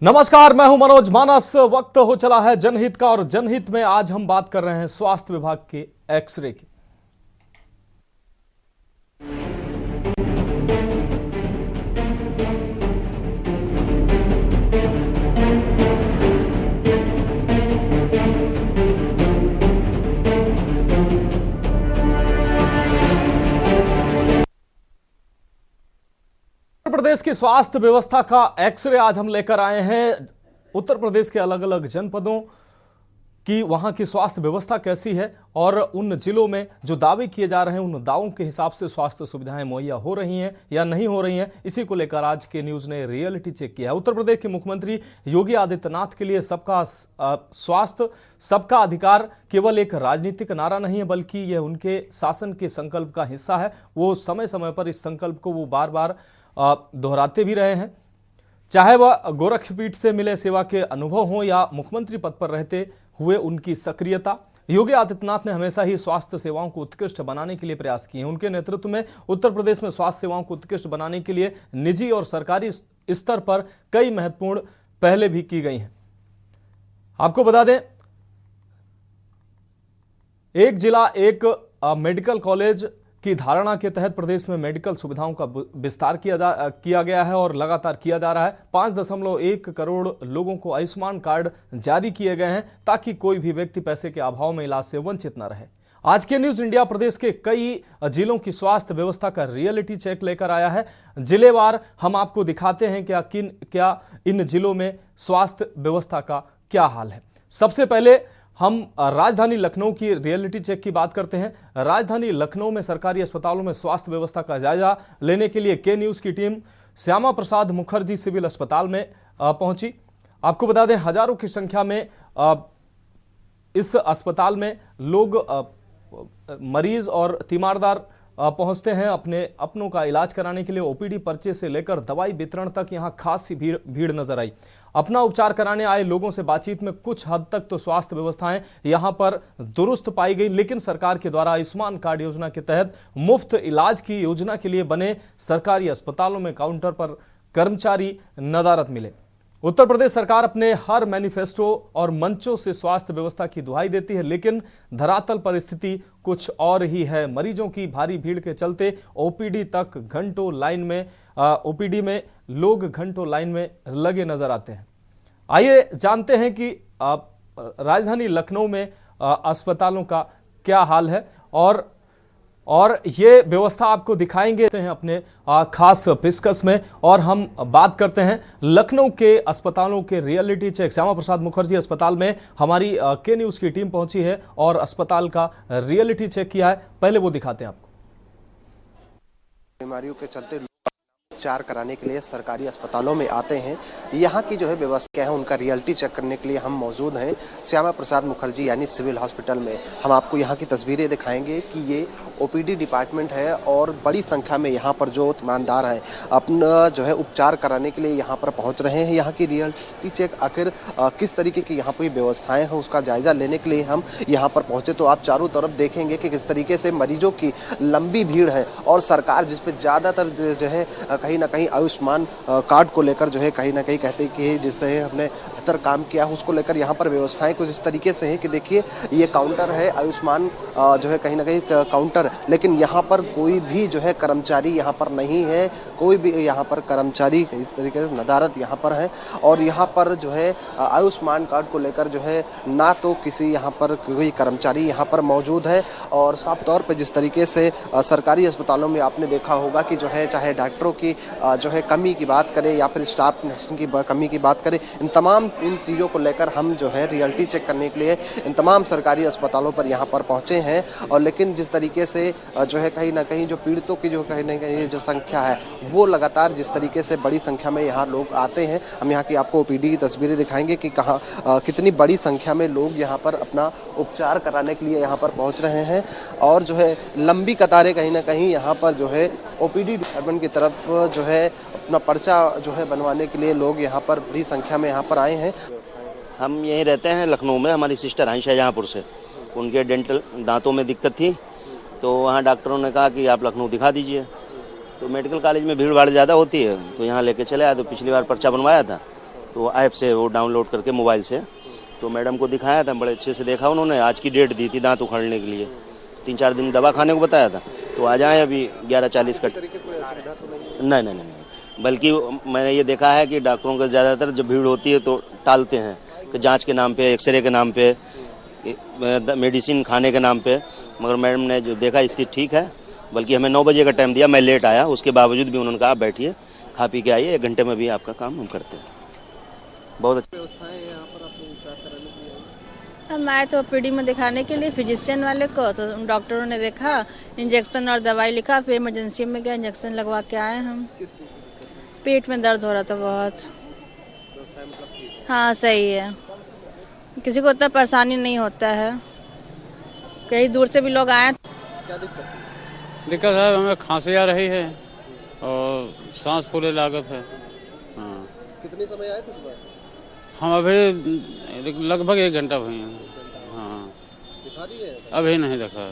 नमस्कार, मैं हूं मनोज मानस। वक्त हो चला है जनहित का और जनहित में आज हम बात कर रहे हैं स्वास्थ्य विभाग के एक्सरे की। उत्तर प्रदेश की स्वास्थ्य व्यवस्था का एक्सरे आज हम लेकर आए हैं। उत्तर प्रदेश के अलग अलग जनपदों की वहां की स्वास्थ्य व्यवस्था कैसी है और उन जिलों में जो दावे किए जा रहे हैं उन दावों के हिसाब से स्वास्थ्य सुविधाएं मुहैया हो रही हैं या नहीं हो रही हैं, इसी को लेकर आज के न्यूज ने रियलिटी चेक किया है। उत्तर प्रदेश के मुख्यमंत्री योगी आदित्यनाथ के लिए सबका स्वास्थ्य सबका अधिकार केवल एक राजनीतिक नारा नहीं है, बल्कि यह उनके शासन के संकल्प का हिस्सा है। वो समय समय पर इस संकल्प को वो बार बार दोहराते भी रहे हैं, चाहे वह गोरखपीठ से मिले सेवा के अनुभव हो या मुख्यमंत्री पद पर रहते हुए उनकी सक्रियता। योगी आदित्यनाथ ने हमेशा ही स्वास्थ्य सेवाओं को उत्कृष्ट बनाने के लिए प्रयास किए हैं। उनके नेतृत्व में उत्तर प्रदेश में स्वास्थ्य सेवाओं को उत्कृष्ट बनाने के लिए निजी और सरकारी स्तर पर कई महत्वपूर्ण पहले भी की गई हैं। आपको बता दें, एक जिला एक मेडिकल कॉलेज की धारणा के तहत प्रदेश में मेडिकल सुविधाओं का विस्तार किया गया है और लगातार किया जा रहा है। 5.1 करोड़ लोगों को आयुष्मान कार्ड जारी किए गए हैं ताकि कोई भी व्यक्ति पैसे के अभाव में इलाज से वंचित न रहे। आज के न्यूज इंडिया प्रदेश के कई जिलों की स्वास्थ्य व्यवस्था का रियलिटी चेक लेकर आया है। जिलेवार हम आपको दिखाते हैं क्या इन जिलों में स्वास्थ्य व्यवस्था का क्या हाल है। सबसे पहले हम राजधानी लखनऊ की रियलिटी चेक की बात करते हैं। राजधानी लखनऊ में सरकारी अस्पतालों में स्वास्थ्य व्यवस्था का जायजा लेने के लिए के न्यूज की टीम श्यामा प्रसाद मुखर्जी सिविल अस्पताल में पहुंची। आपको बता दें, हजारों की संख्या में इस अस्पताल में लोग मरीज और तीमारदार पहुंचते हैं अपनों का इलाज कराने के लिए। ओपीडी पर्चे से लेकर दवाई वितरण तक यहां खासी भीड़ नजर आई। अपना उपचार कराने आए लोगों से बातचीत में कुछ हद तक तो स्वास्थ्य व्यवस्थाएं यहां पर दुरुस्त पाई गई, लेकिन सरकार के द्वारा आयुष्मान कार्ड योजना के तहत मुफ्त इलाज की योजना के लिए बने सरकारी अस्पतालों में काउंटर पर कर्मचारी नदारद मिले। उत्तर प्रदेश सरकार अपने हर मैनिफेस्टो और मंचों से स्वास्थ्य व्यवस्था की दुहाई देती है, लेकिन धरातल परिस्थिति कुछ और ही है। मरीजों की भारी भीड़ के चलते ओपीडी में लोग घंटों लाइन में लगे नजर आते हैं। आइए जानते हैं कि राजधानी लखनऊ में अस्पतालों का क्या हाल है और ये व्यवस्था आपको दिखाएंगे हैं अपने खास पेशकश में। और हम बात करते हैं लखनऊ के अस्पतालों के रियलिटी चेक। श्यामा प्रसाद मुखर्जी अस्पताल में हमारी के न्यूज की टीम पहुंची है और अस्पताल का रियलिटी चेक किया है। पहले वो दिखाते हैं आपको। बीमारियों के चलते उपचार कराने के लिए सरकारी अस्पतालों में आते हैं। यहाँ की जो है व्यवस्था क्या है उनका रियलिटी चेक करने के लिए हम मौजूद हैं श्यामा प्रसाद मुखर्जी यानी सिविल हॉस्पिटल में। हम आपको यहाँ की तस्वीरें दिखाएंगे कि ये ओपीडी डिपार्टमेंट है और बड़ी संख्या में यहाँ पर जो ईमानदार हैं अपना जो है उपचार कराने के लिए यहाँ पर पहुँच रहे हैं। यहाँ की रियलिटी चेक आखिर किस तरीके की यहाँ पर व्यवस्थाएँ हैं उसका जायजा लेने के लिए हम यहाँ पर पहुँचे तो आप चारों तरफ देखेंगे कि किस तरीके से मरीजों की लंबी भीड़ है और सरकार जिस पे ज़्यादातर जो है कहीं ना कहीं आयुष्मान कार्ड को लेकर जो है कहीं ना कहीं कहते हैं कि जिससे हमने बेहतर काम किया उसको लेकर यहाँ पर व्यवस्थाएं कुछ इस तरीके से हैं कि देखिए ये काउंटर है आयुष्मान जो है कहीं ना कहीं काउंटर, लेकिन यहाँ पर कोई भी जो है कर्मचारी यहाँ पर नहीं है। कोई भी यहाँ पर कर्मचारी इस तरीके से नदारद यहाँ पर है और यहाँ पर जो है आयुष्मान कार्ड को लेकर जो है ना तो किसी यहाँ पर कोई कर्मचारी यहाँ पर मौजूद है। और साफ तौर पर जिस तरीके से सरकारी अस्पतालों में आपने देखा होगा कि जो है चाहे डॉक्टरों की जो है कमी की बात करें या फिर स्टाफ नर्सिंग की कमी की बात करें, इन चीज़ों को लेकर हम जो है रियलिटी चेक करने के लिए इन तमाम सरकारी अस्पतालों पर यहाँ पर पहुँचे हैं। और लेकिन जिस तरीके से जो है कहीं ना कहीं जो पीड़ितों की जो कहीं ना कहीं जो संख्या है वो लगातार जिस तरीके से बड़ी संख्या में यहाँ लोग आते हैं। हम यहाँ की आपको ओपीडी की तस्वीरें दिखाएंगे कि कहाँ कितनी बड़ी संख्या में लोग यहाँ पर अपना उपचार कराने के लिए यहाँ पर पहुँच रहे हैं और जो है लंबी कतारें कहीं ना कहीं यहाँ पर जो है ओपीडी डिपार्टमेंट की तरफ जो है अपना पर्चा जो है बनवाने के लिए लोग यहाँ पर बड़ी संख्या में यहाँ पर आए हैं। हम यहीं रहते हैं लखनऊ में। हमारी सिस्टर आई शाहजहाँपुर से, उनके डेंटल दांतों में दिक्कत थी तो वहाँ डॉक्टरों ने कहा कि आप लखनऊ दिखा दीजिए। तो मेडिकल कॉलेज में भीड़ भाड़ ज़्यादा होती है तो यहाँ लेके चले आए। तो पिछली बार पर्चा बनवाया था तो ऐप से वो डाउनलोड करके मोबाइल से, तो मैडम को दिखाया था, बड़े अच्छे से देखा उन्होंने। आज की डेट दी थी दांत उखाड़ने के लिए, 3-4 दिन दवा खाने को बताया था, तो आ जाएँ अभी 11:40 का। नहीं नहीं नहीं, बल्कि मैंने ये देखा है कि डॉक्टरों का ज़्यादातर जब भीड़ होती है तो टालते हैं कि जांच के नाम पे, एक्सरे के नाम पे, मेडिसिन खाने के नाम पे। मगर मैडम ने जो देखा स्थिति ठीक है, बल्कि हमें 9 बजे का टाइम दिया, मैं लेट आया, उसके बावजूद भी उन्होंने कहा आप बैठिए, खा पी के आइए, 1 घंटे में भी आपका काम हम करते हैं। बहुत अच्छी व्यवस्थाएं हैं यहाँ पर आपको उपचार कराने के लिए? हम आए तो ओपीडी में दिखाने के लिए फिजिशियन वाले को, तो डॉक्टरों ने देखा, इंजेक्शन और दवाई लिखा, फिर इमरजेंसी में गए, इंजेक्शन लगवा के आए हम। पेट में दर्द हो रहा था बहुत। व्यवस्थाएं मतलब ठीक हाँ सही है, किसी को उतना परेशानी नहीं होता है, कई दूर से भी लोग आए। है? क्या दिक्कत है? दिक्कत है, हमें खांसी आ रही है और सांस फूले लागत है। हाँ, कितने समय आए थे सुबह? हम अभी लगभग 1 घंटा हुए हैं। हाँ, दिखा दिए? अभी नहीं देखा।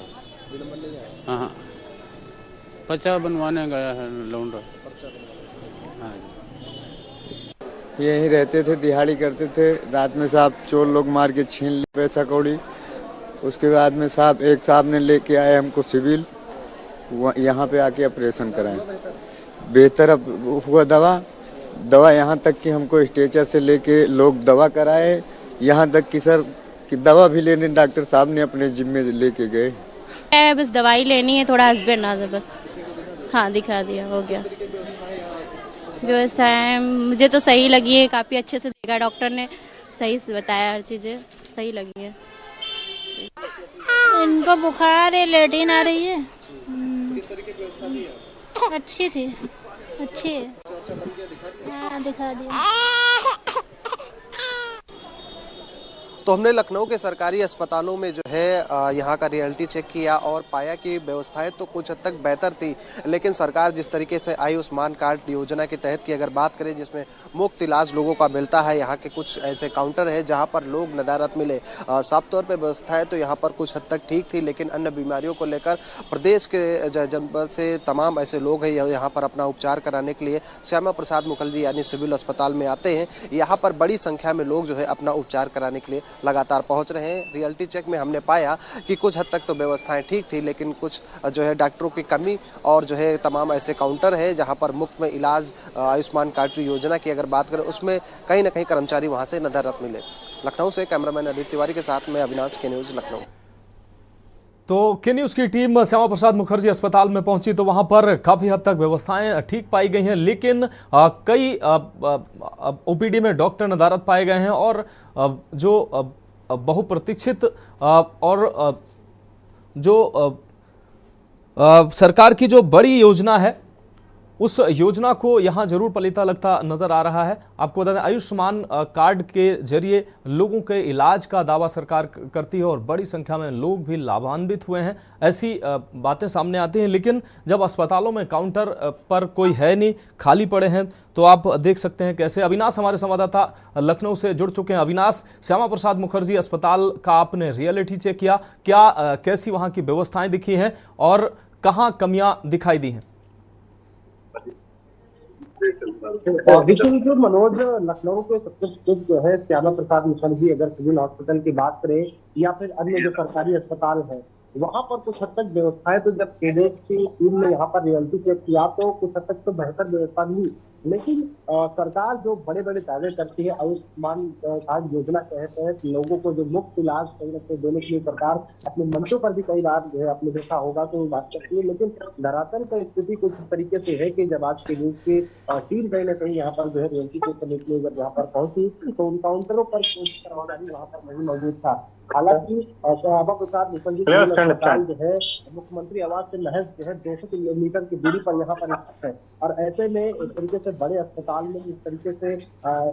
विलंबन नहीं आया? हाँ हाँ, पर्चा बनवाने गया है लौंडा। पर्चा बनवाया? हाँ जी। यहीं रहते थे, दिहाड़ी करते थे। रात में साहब चोर लोग मार के छीन ले पैसा कौड़ी। उसके बाद में साहब एक साहब ने लेके आए हमको सिविल, यहाँ पे आके ऑपरेशन कराएं। बेहतर अब हुआ दवा यहाँ तक कि हमको स्ट्रेचर से लेके लोग दवा कराए, यहाँ तक कि सर कि दवा भी लेने डॉक्टर साहब ने अपने जिम्मे लेके गए। बस दवाई लेनी है, थोड़ा हस्बैंड आ जाए बस। हाँ दिखा दिया, हो गया। व्यवस्थाएं मुझे तो सही लगी है, काफ़ी अच्छे से देखा डॉक्टर ने, सही से बताया, हर चीज़ें सही लगी है। इनको बुखार है, लेटिन आ रही है। किस तरह की व्यवस्था भी है? अच्छी थी, अच्छी है। हाँ दिखा दिया। तो हमने लखनऊ के सरकारी अस्पतालों में जो है यहाँ का रियलिटी चेक किया और पाया कि व्यवस्थाएं तो कुछ हद तक बेहतर थी, लेकिन सरकार जिस तरीके से आयुष्मान कार्ड योजना के तहत की अगर बात करें, जिसमें मुफ्त इलाज लोगों का मिलता है, यहाँ के कुछ ऐसे काउंटर है जहाँ पर लोग नदारत मिले। साफ तौर पर व्यवस्थाएं तो यहाँ पर कुछ हद तक ठीक थी, लेकिन अन्य बीमारियों को लेकर प्रदेश के जनपद से तमाम ऐसे लोग हैं यहाँ पर अपना उपचार कराने के लिए श्यामा प्रसाद मुखर्जी यानी सिविल अस्पताल में आते हैं। यहाँ पर बड़ी संख्या में लोग जो है अपना उपचार कराने के लिए लगातार पहुंच रहे हैं। रियलिटी चेक में हमने पाया कि कुछ हद तक तो व्यवस्थाएं ठीक थी, लेकिन कुछ जो है डॉक्टरों की कमी और जो है तमाम ऐसे काउंटर है जहां पर मुफ्त में इलाज आयुष्मान कार्ड योजना की अगर बात करें, उसमें कहीं ना कहीं कर्मचारी वहां से नदारत मिले। लखनऊ से कैमरामैन आदित्य तिवारी के साथ में अविनाश के न्यूज लखनऊ। तो के न्यूज की टीम श्यामा प्रसाद मुखर्जी अस्पताल में पहुंची तो वहां पर काफी हद तक व्यवस्थाएं ठीक पाई गई हैं, लेकिन कई ओपीडी में डॉक्टर नदारत पाए गए हैं और जो बहुप्रतीक्षित और जो सरकार की जो बड़ी योजना है उस योजना को यहां जरूर पलीता लगता नजर आ रहा है। आपको बता दें, आयुष्मान कार्ड के जरिए लोगों के इलाज का दावा सरकार करती है और बड़ी संख्या में लोग भी लाभान्वित हुए हैं, ऐसी बातें सामने आती हैं। लेकिन जब अस्पतालों में काउंटर पर कोई है नहीं, खाली पड़े हैं, तो आप देख सकते हैं कैसे। अविनाश हमारे संवाददाता लखनऊ से जुड़ चुके हैं। अविनाश, श्यामा प्रसाद मुखर्जी अस्पताल का आपने रियलिटी चेक किया, क्या कैसी वहां की व्यवस्थाएं दिखी हैं और कहाँ कमियां दिखाई दी हैं? देखिए मनोज, लखनऊ के सबसे प्रसिद्ध जो है श्यामा प्रसाद मुखर्जी अगर सिविल हॉस्पिटल की बात करें या फिर अन्य जो सरकारी अस्पताल है, वहां पर कुछ हद तक व्यवस्थाएं तो जब कैडेट की टीम ने यहाँ पर रियलिटी चेक किया तो कुछ हद तक तो बेहतर व्यवस्था मिली, लेकिन सरकार जो बड़े बड़े दावे करती है आयुष्मान कार्ड योजना के तहत लोगों को जो मुफ्त इलाज कहीं ना कहीं देने के लिए सरकार अपने मंचों पर भी कई बार जो है आपने देखा होगा तो बात करती है, लेकिन धरातल का स्थिति कुछ इस तरीके से है कि जब आज के न्यूज की टीम कहीं ना कहीं यहाँ पर जो है रियलिटी चेक करने के लिए जब यहाँ पर पहुंची तो उन काउंटरों पर करवाना भी वहाँ पर नहीं मौजूद था। हालांकि श्यामा प्रसाद मुखर्जी अस्पताल जो है मुख्यमंत्री आवास से महज जो है 200 किलोमीटर की दूरी पर यहाँ पर स्थित है और ऐसे में इस तरीके से बड़े अस्पताल में इस तरीके से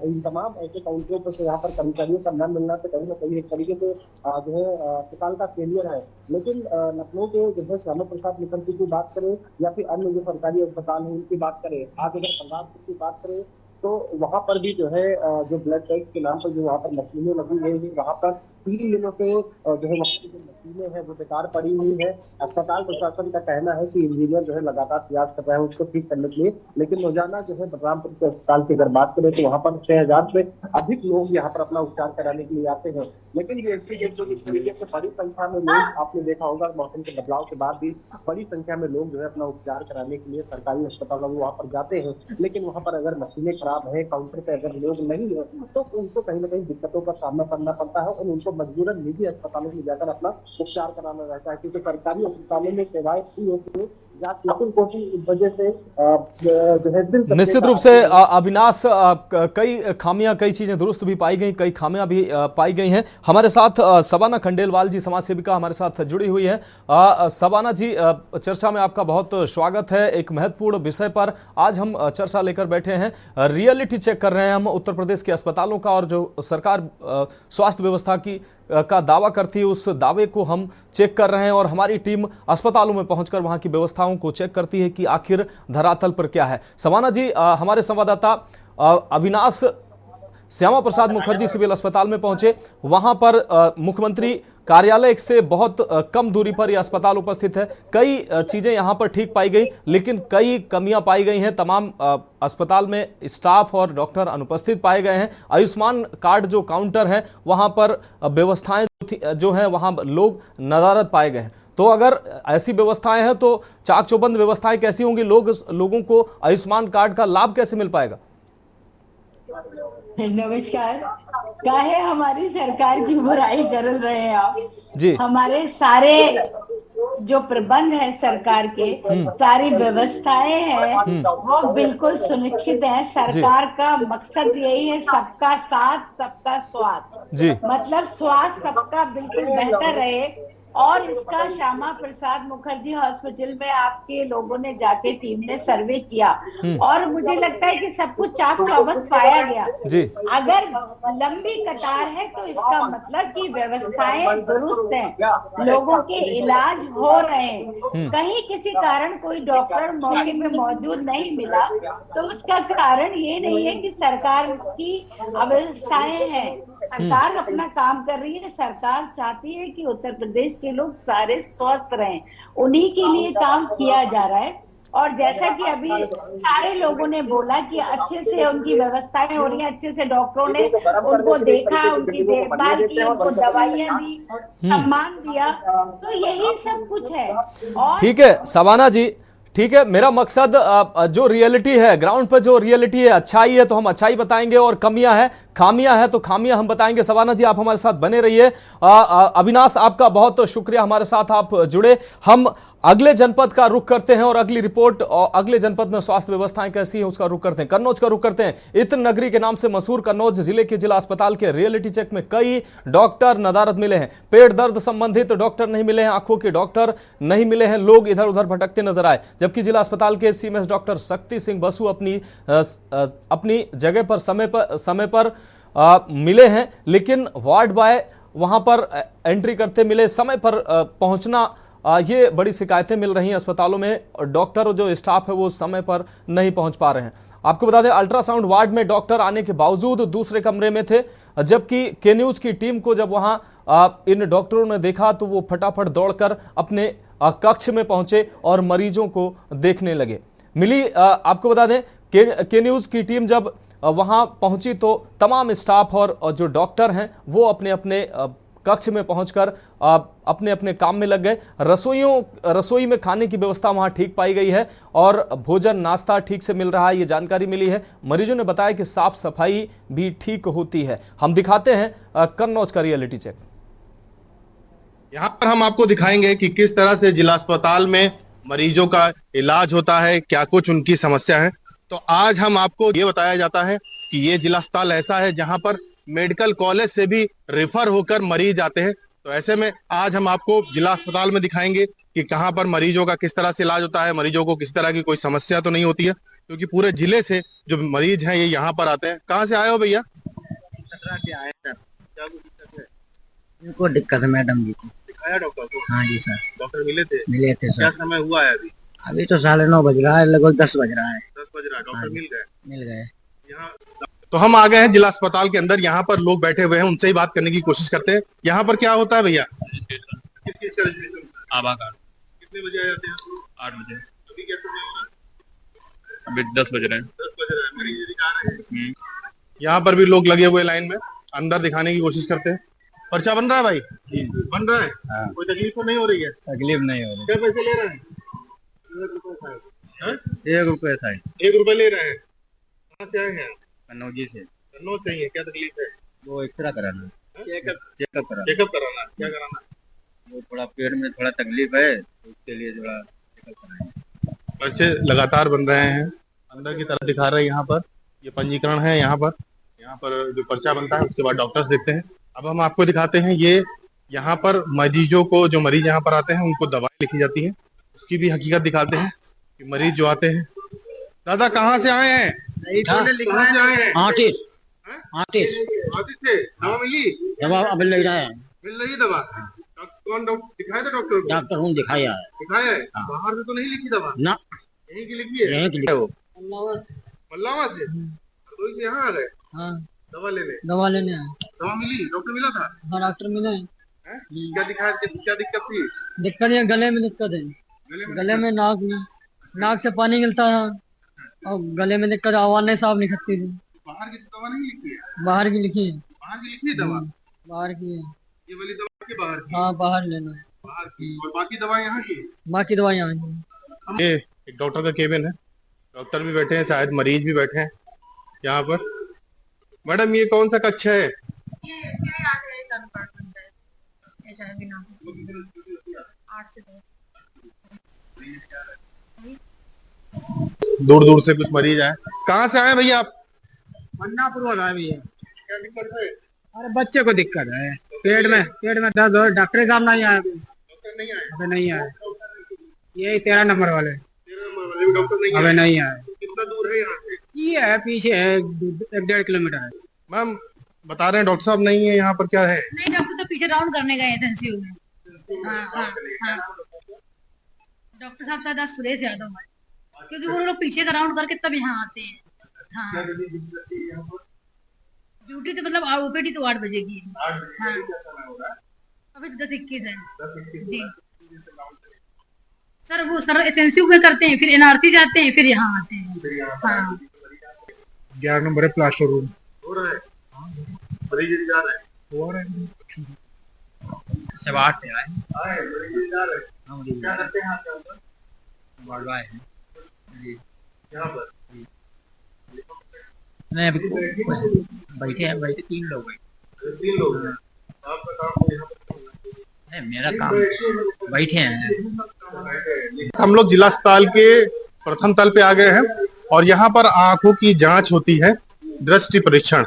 इन तमाम ऐसे काउंटरों पर से यहाँ पर कर्मचारियों का न मिलना तो कहीं ना कहीं एक तरीके से जो है अस्पताल का फेलियर है। लेकिन लखनऊ के जो है श्यामा प्रसाद मुखर्जी की बात करें या फिर अन्य जो सरकारी अस्पताल है उनकी बात करें, आज अगर पंजाब की बात करें तो वहां पर भी जो है जो ब्लड टेस्ट के नाम पर जो वहाँ पर मशीनें लगी गई है, वहाँ पर 3 दिनों से जो है वहाँ की जो मशीनें हैं वो बेकार पड़ी हुई है। अस्पताल प्रशासन का कहना है कि इंजीनियर जो है लगातार प्रयास कर रहे हैं उसको ठीक करने के लिए, लेकिन रोजाना जो है बलरामपुर के अस्पताल की अगर बात करें तो वहाँ पर 6000 से अधिक लोग यहाँ पर अपना उपचार कराने के लिए आते हैं। लेकिन ये बड़ी संख्या में लोग, आपने देखा होगा मौसम के बदलाव के बाद भी बड़ी संख्या में लोग जो है अपना उपचार कराने के लिए सरकारी अस्पतालों में वहाँ पर जाते हैं, लेकिन वहाँ पर अगर मशीनें खराब है, काउंटर पे अगर लोग नहीं है तो उनको कहीं ना कहीं दिक्कतों का सामना करना पड़ता है और उनको मजबूरन निजी अस्पतालों में जाकर अपना उपचार कराना रहता है, क्योंकि सरकारी अस्पतालों में सेवाएं फ्री होती है। वजह से जो है निश्चित रूप से अविनाश, कई खामियां, कई चीजें दुरुस्त भी पाई गई, कई खामियां भी पाई गई हैं। हमारे साथ सबाना खंडेलवाल जी, समाज सेविका, हमारे साथ जुड़ी हुई है। सबाना जी, चर्चा में आपका बहुत स्वागत है। एक महत्वपूर्ण विषय पर आज हम चर्चा लेकर बैठे हैं। रियलिटी चेक कर रहे हैं हम उत्तर प्रदेश के अस्पतालों का, और जो सरकार स्वास्थ्य व्यवस्था का दावा करती है उस दावे को हम चेक कर रहे हैं, और हमारी टीम अस्पतालों में पहुंचकर वहां की व्यवस्थाओं को चेक करती है कि आखिर धरातल पर क्या है। सबाना जी, हमारे संवाददाता अविनाश श्यामा प्रसाद मुखर्जी सिविल अस्पताल में पहुंचे। वहां पर मुख्यमंत्री कार्यालय से बहुत कम दूरी पर यह अस्पताल उपस्थित है। कई चीजें यहां पर ठीक पाई गई, लेकिन कई कमियां पाई गई हैं। तमाम अस्पताल में स्टाफ और डॉक्टर अनुपस्थित पाए गए हैं। आयुष्मान कार्ड जो काउंटर है वहां पर व्यवस्थाएं जो हैं वहां लोग नदारद पाए गए हैं। तो अगर ऐसी व्यवस्थाएं हैं तो चाक चौबंद व्यवस्थाएं कैसी होंगी? लोगों को आयुष्मान कार्ड का लाभ कैसे मिल पाएगा? नमस्कार। काहे हमारी सरकार की बुराई कर रहे हैं आप जी? हमारे सारे जो प्रबंध है सरकार के, सारी व्यवस्थाएं हैं वो बिल्कुल सुनिश्चित है। सरकार का मकसद यही है, सबका साथ सबका स्वास्थ्य जी। मतलब स्वास्थ्य सबका बिल्कुल बेहतर रहे। और इसका श्यामा प्रसाद मुखर्जी हॉस्पिटल में आपके लोगों ने जाके टीम ने सर्वे किया और मुझे लगता है कि सब कुछ चाक चौबंद पाया गया जी। अगर लंबी कतार है तो इसका मतलब कि व्यवस्थाएं दुरुस्त हैं, लोगों के इलाज हो रहे हैं। कहीं किसी कारण कोई डॉक्टर मौके पे मौजूद नहीं मिला तो उसका कारण ये नहीं है कि सरकार की अव्यवस्थाएं हैं। सरकार अपना काम कर रही है। सरकार चाहती है कि उत्तर प्रदेश के लोग सारे स्वस्थ रहें, उन्हीं के लिए काम किया जा रहा है। और जैसा कि अभी सारे लोगों ने बोला कि अच्छे से उनकी व्यवस्थाएं हो रही हैं, अच्छे से डॉक्टरों ने उनको देखा, उनकी देखभाल की, उनको दवाइयां दी, सम्मान दिया, तो यही सब कुछ है। और ठीक है सबाना जी, ठीक है। मेरा मकसद जो रियलिटी है, ग्राउंड पर जो रियलिटी है, अच्छाई है तो हम अच्छाई बताएंगे, और कमियां है, खामियां है तो खामियां हम बताएंगे। सबाना जी, आप हमारे साथ बने रहिए। अविनाश, आपका बहुत शुक्रिया, हमारे साथ आप जुड़े। हम अगले जनपद का रुख करते हैं और अगली रिपोर्ट, और अगले जनपद में स्वास्थ्य व्यवस्थाएं कैसी हैं उसका रुख करते हैं। कन्नौज का रुख करते हैं। इत्र नगरी के नाम से मशहूर कन्नौज जिले के जिला अस्पताल के रियलिटी चेक में कई डॉक्टर नदारद मिले हैं। पेट दर्द संबंधित डॉक्टर नहीं मिले हैं, आंखों के डॉक्टर नहीं मिले हैं, लोग इधर उधर भटकते नजर आए। जबकि जिला अस्पताल के सीएमएस डॉक्टर शक्ति सिंह बसु अपनी जगह पर समय पर मिले हैं, लेकिन वार्ड बॉय वहां पर एंट्री करते मिले, समय पर पहुंचना, ये बड़ी शिकायतें मिल रही हैं अस्पतालों में। डॉक्टर जो स्टाफ है वो समय पर नहीं पहुंच पा रहे हैं। आपको बता दें, अल्ट्रासाउंड वार्ड में डॉक्टर आने के बावजूद दूसरे कमरे में थे, जबकि के न्यूज की टीम को जब वहां इन डॉक्टरों ने देखा तो वो फटाफट दौड़कर अपने कक्ष में पहुंचे और मरीजों को देखने लगे। आपको बता दें, के न्यूज की टीम जब वहां पहुंची तो तमाम स्टाफ और जो डॉक्टर हैं वो अपने अपने कक्ष में पहुंचकर अपने अपने काम में लग गए। रसोई में खाने की व्यवस्था वहां ठीक पाई गई है और भोजन नाश्ता ठीक से मिल रहा है, ये जानकारी मिली है। मरीजों ने बताया कि साफ सफाई भी ठीक होती है। हम दिखाते हैं कन्नौज का रियलिटी चेक। यहाँ पर हम आपको दिखाएंगे कि किस तरह से जिला अस्पताल में मरीजों का इलाज होता है, क्या कुछ उनकी समस्या है। तो आज हम आपको ये बताया जाता है कि ये जिला अस्पताल ऐसा है जहां पर मेडिकल कॉलेज से भी रेफर होकर मरीज आते हैं। तो ऐसे में आज हम आपको जिला अस्पताल में दिखाएंगे कि कहां पर मरीजों का किस तरह से इलाज होता है, मरीजों को किस तरह की कोई समस्या तो नहीं होती है, क्योंकि पूरे जिले से जो मरीज हैं ये यहाँ पर आते हैं। कहाँ से आए हो भैया? आए सर। क्या दिक्कत है? इनको दिक्कत है मैडम जी को। दिखाया डॉक्टर को? हाँ जी सर। डॉक्टर मिले थे? मिले थे सर। क्या समय हुआ है अभी? अभी तो 9:30 बज रहा है, लगभग 10 बज रहा है। 10 बज रहा है। डॉक्टर मिल गए? मिल गए। यहाँ तो हम आ गए हैं जिला अस्पताल के अंदर। यहाँ पर लोग बैठे हुए हैं, उनसे ही बात करने की कोशिश करते हैं। यहाँ पर क्या होता है भैया? किस चीज का रजिस्ट्रेशन? आभा कार्ड। कितने बजे आ जाते हैं? 8 बजे। अभी क्या समय हो रहा है? अभी 10 बज रहे हैं। 10 बज रहे हैं, मरीज आ रहे हैं। यहाँ पर भी लोग लगे हुए लाइन में, अंदर दिखाने की कोशिश करते हैं। पर्चा बन रहा है भाई? बन रहा है। हाँ। कोई तकलीफ तो नहीं हो रही है? तकलीफ नहीं हो रही। क्या पैसे ले रहे हैं? 1 रुपए साइड। 1 रुपए ले रहे हैं। कहाँ से आए हैं? कन्नौजी से। कन्नौज चाहिए, क्या तकलीफ है? वो एक्सरा कराना है। चेकअप कराना। चेकअप कराना है। क्या कराना है? वो थोड़ा पेट में थोड़ा तकलीफ है, तो उसके लिए थोड़ा चेकअप कराना है। पर्चे लगातार बन रहे हैं, अंदर की तरफ दिखा रहे हैं। यहाँ पर ये पंजीकरण है। यहाँ पर जो पर्चा बनता है उसके बाद डॉक्टर्स देखते हैं। अब हम आपको दिखाते हैं, ये यहाँ पर मरीजों को, जो मरीज यहाँ पर आते हैं उनको दवाई लिखी जाती है, उसकी भी हकीकत दिखाते हैं कि मरीज जो आते हैं। दादा कहाँ से आए हैं? कहाँ से आए हैं? आतिश से। दवा मिली? दवा अब ले रहा है। मिल रही दवा? कौन डॉक्टर दिखाया था? डॉक्टर हूँ, दिखाया है। दिखाया है? बाहर से तो नहीं लिखी दवा ना, यहीं की लिखी है। यहीं की लिखी है। वो मल्लावा से तो यहाँ आ गए। हाँ, दवा लेने आए। दवा मिली? डॉक्टर मिला था? हाँ, डॉक्टर मिले हैं। क्या दिखाया? क्या दिक्कत थी? दिक्कत है, गले में दिक्कत है। गले में नाक से पानी गिरता है और गले में दिक्कत, आवाज नहीं साफ निकलती थी। बाहर की दवा नहीं लिखी है? बाहर की लिखी है। बाहर की लिखी है दवा? बाहर की है। ये वाली दवा की बाहर की? हाँ, बाहर लेना है। बाहर की। और बाकी दवा यहाँ की? बाकी दवा यहाँ की। ये एक डॉक्टर का केबिन है, डॉक्टर भी बैठे हैं, शायद मरीज भी बैठे हैं यहाँ पर। मैडम ये कौन सा कक्ष है? दूर दूर से कुछ मरीज आए। कहाँ से आए भैया आप? मन्नापुर आए भैया। क्या दिक्कत है? अरे बच्चे को दिक्कत है, पेट में दर्द हो। डॉक्टर साहब नहीं आए। डॉक्टर नहीं आए? अबे नहीं आए। ये 13 नंबर वाले। 13 नंबर वाले भी डॉक्टर नहीं आए? अबे नहीं आए। कितना दूर है यहाँ से? ये है पीछे है, 1-1.5 किलोमीटर है। मैम बता रहे हैं डॉक्टर साहब नहीं है यहाँ पर, क्या है? नहीं, डॉक्टर साहब पीछे राउंड करने गए एसएनसीयू में। हाँ। डॉक्टर साहब शायद आज सुरेश यादव है, क्योंकि वो लोग पीछे का राउंड करके तब यहाँ आते हैं। हाँ, ड्यूटी तो मतलब ओपीडी तो 8 बजे की है। हाँ, अभी 10:21 है जी। सर एसएनसीयू में करते हैं, फिर एनआरसी जाते हैं, फिर यहाँ आते हैं। हाँ, 11 नंबर है, प्लास्टर रूम हो रहा है। मरीज जा रहे हैं? हो रहा है। सब 8 से आए। मरीज जा रहे हैं। क्या करते हैं आप यहाँ पर? बाड़वा है यहाँ पर? नहीं, अभी बैठे हैं 3 लोग हैं। 3 लोग हैं। आपका काम यहाँ पर? नहीं, मेरा काम बैठे हैं। हम लोग जिला अस्पताल के प्रथम तल पे आ गए हैं और यहाँ पर आंखों की जांच होती है, दृष्टि परीक्षण।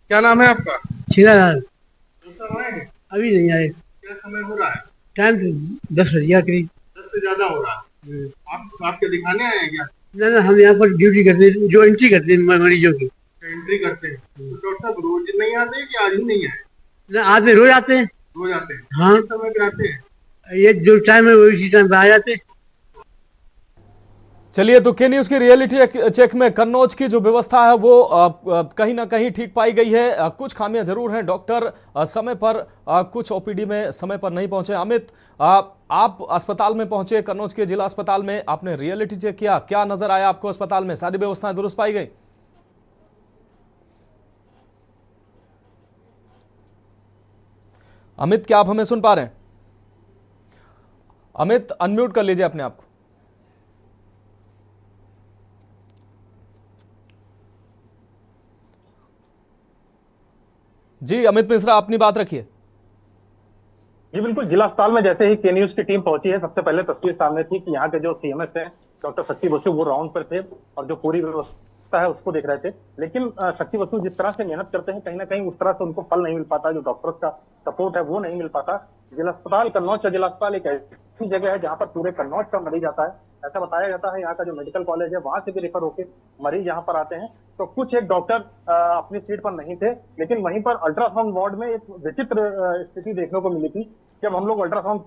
क्या नाम है आपका? छिदालाल। अभी नहीं आए। क्या समय हो रहा है? टाइम 10 बजे करीब। 10 से ज्यादा हो रहा है। आपके दिखाने आए हैं क्या? ना, हम यहाँ पर ड्यूटी करते हैं, जो एंट्री करते हैं मरीजों की। एंट्री करते हैं। तो डॉक्टर साहब रोज नहीं आते कि आज ही नहीं आए? ना, आज में रोज आते हैं। रोज आते हैं? हाँ, किस समय पे आते हैं? ये जो टाइम है उसी टाइम पे आ जाते हैं। चलिए, तो के न्यूज की रियलिटी चेक में कन्नौज की जो व्यवस्था है वो कहीं ना कहीं ठीक पाई गई है। कुछ खामियां जरूर हैं, डॉक्टर समय पर कुछ ओपीडी में समय पर नहीं पहुंचे। अमित, आप अस्पताल में पहुंचे, कन्नौज के जिला अस्पताल में, आपने रियलिटी चेक किया, क्या नजर आया आपको अस्पताल में? सारी व्यवस्थाएं दुरुस्त पाई गई? अमित, क्या आप हमें सुन पा रहे हैं? अमित, अनम्यूट कर लीजिए अपने आप को। जी अमित मिश्रा, अपनी बात रखिए। जी बिल्कुल, जिला अस्पताल में जैसे ही के न्यूज की टीम पहुंची है, सबसे पहले तस्वीर सामने थी कि यहाँ के जो सीएमएस हैं डॉक्टर शक्ति बसु, वो राउंड पर थे और जो पूरी व्यवस्था है उसको देख रहे थे। लेकिन शक्ति बसु जिस तरह से मेहनत करते हैं, कहीं ना कहीं उस तरह से उनको फल नहीं मिल पाता, जो डॉक्टर्स का सपोर्ट है वो नहीं मिल पाता। जिला अस्पताल कन्नौज का जिला अस्पताल एक ऐसी जगह है जहाँ पर पूरे कन्नौज का मरीज आता है, ऐसा बताया जाता है। यहाँ का जो मेडिकल कॉलेज है वहां से भी रेफर होकर मरीज यहाँ पर आते हैं। तो कुछ एक डॉक्टर अपनी सीट पर नहीं थे, लेकिन वहीं पर अल्ट्रासाउंड वार्ड में एक विचित्र स्थिति देखने को मिली थी। जब हम लोग अल्ट्रासाउंड,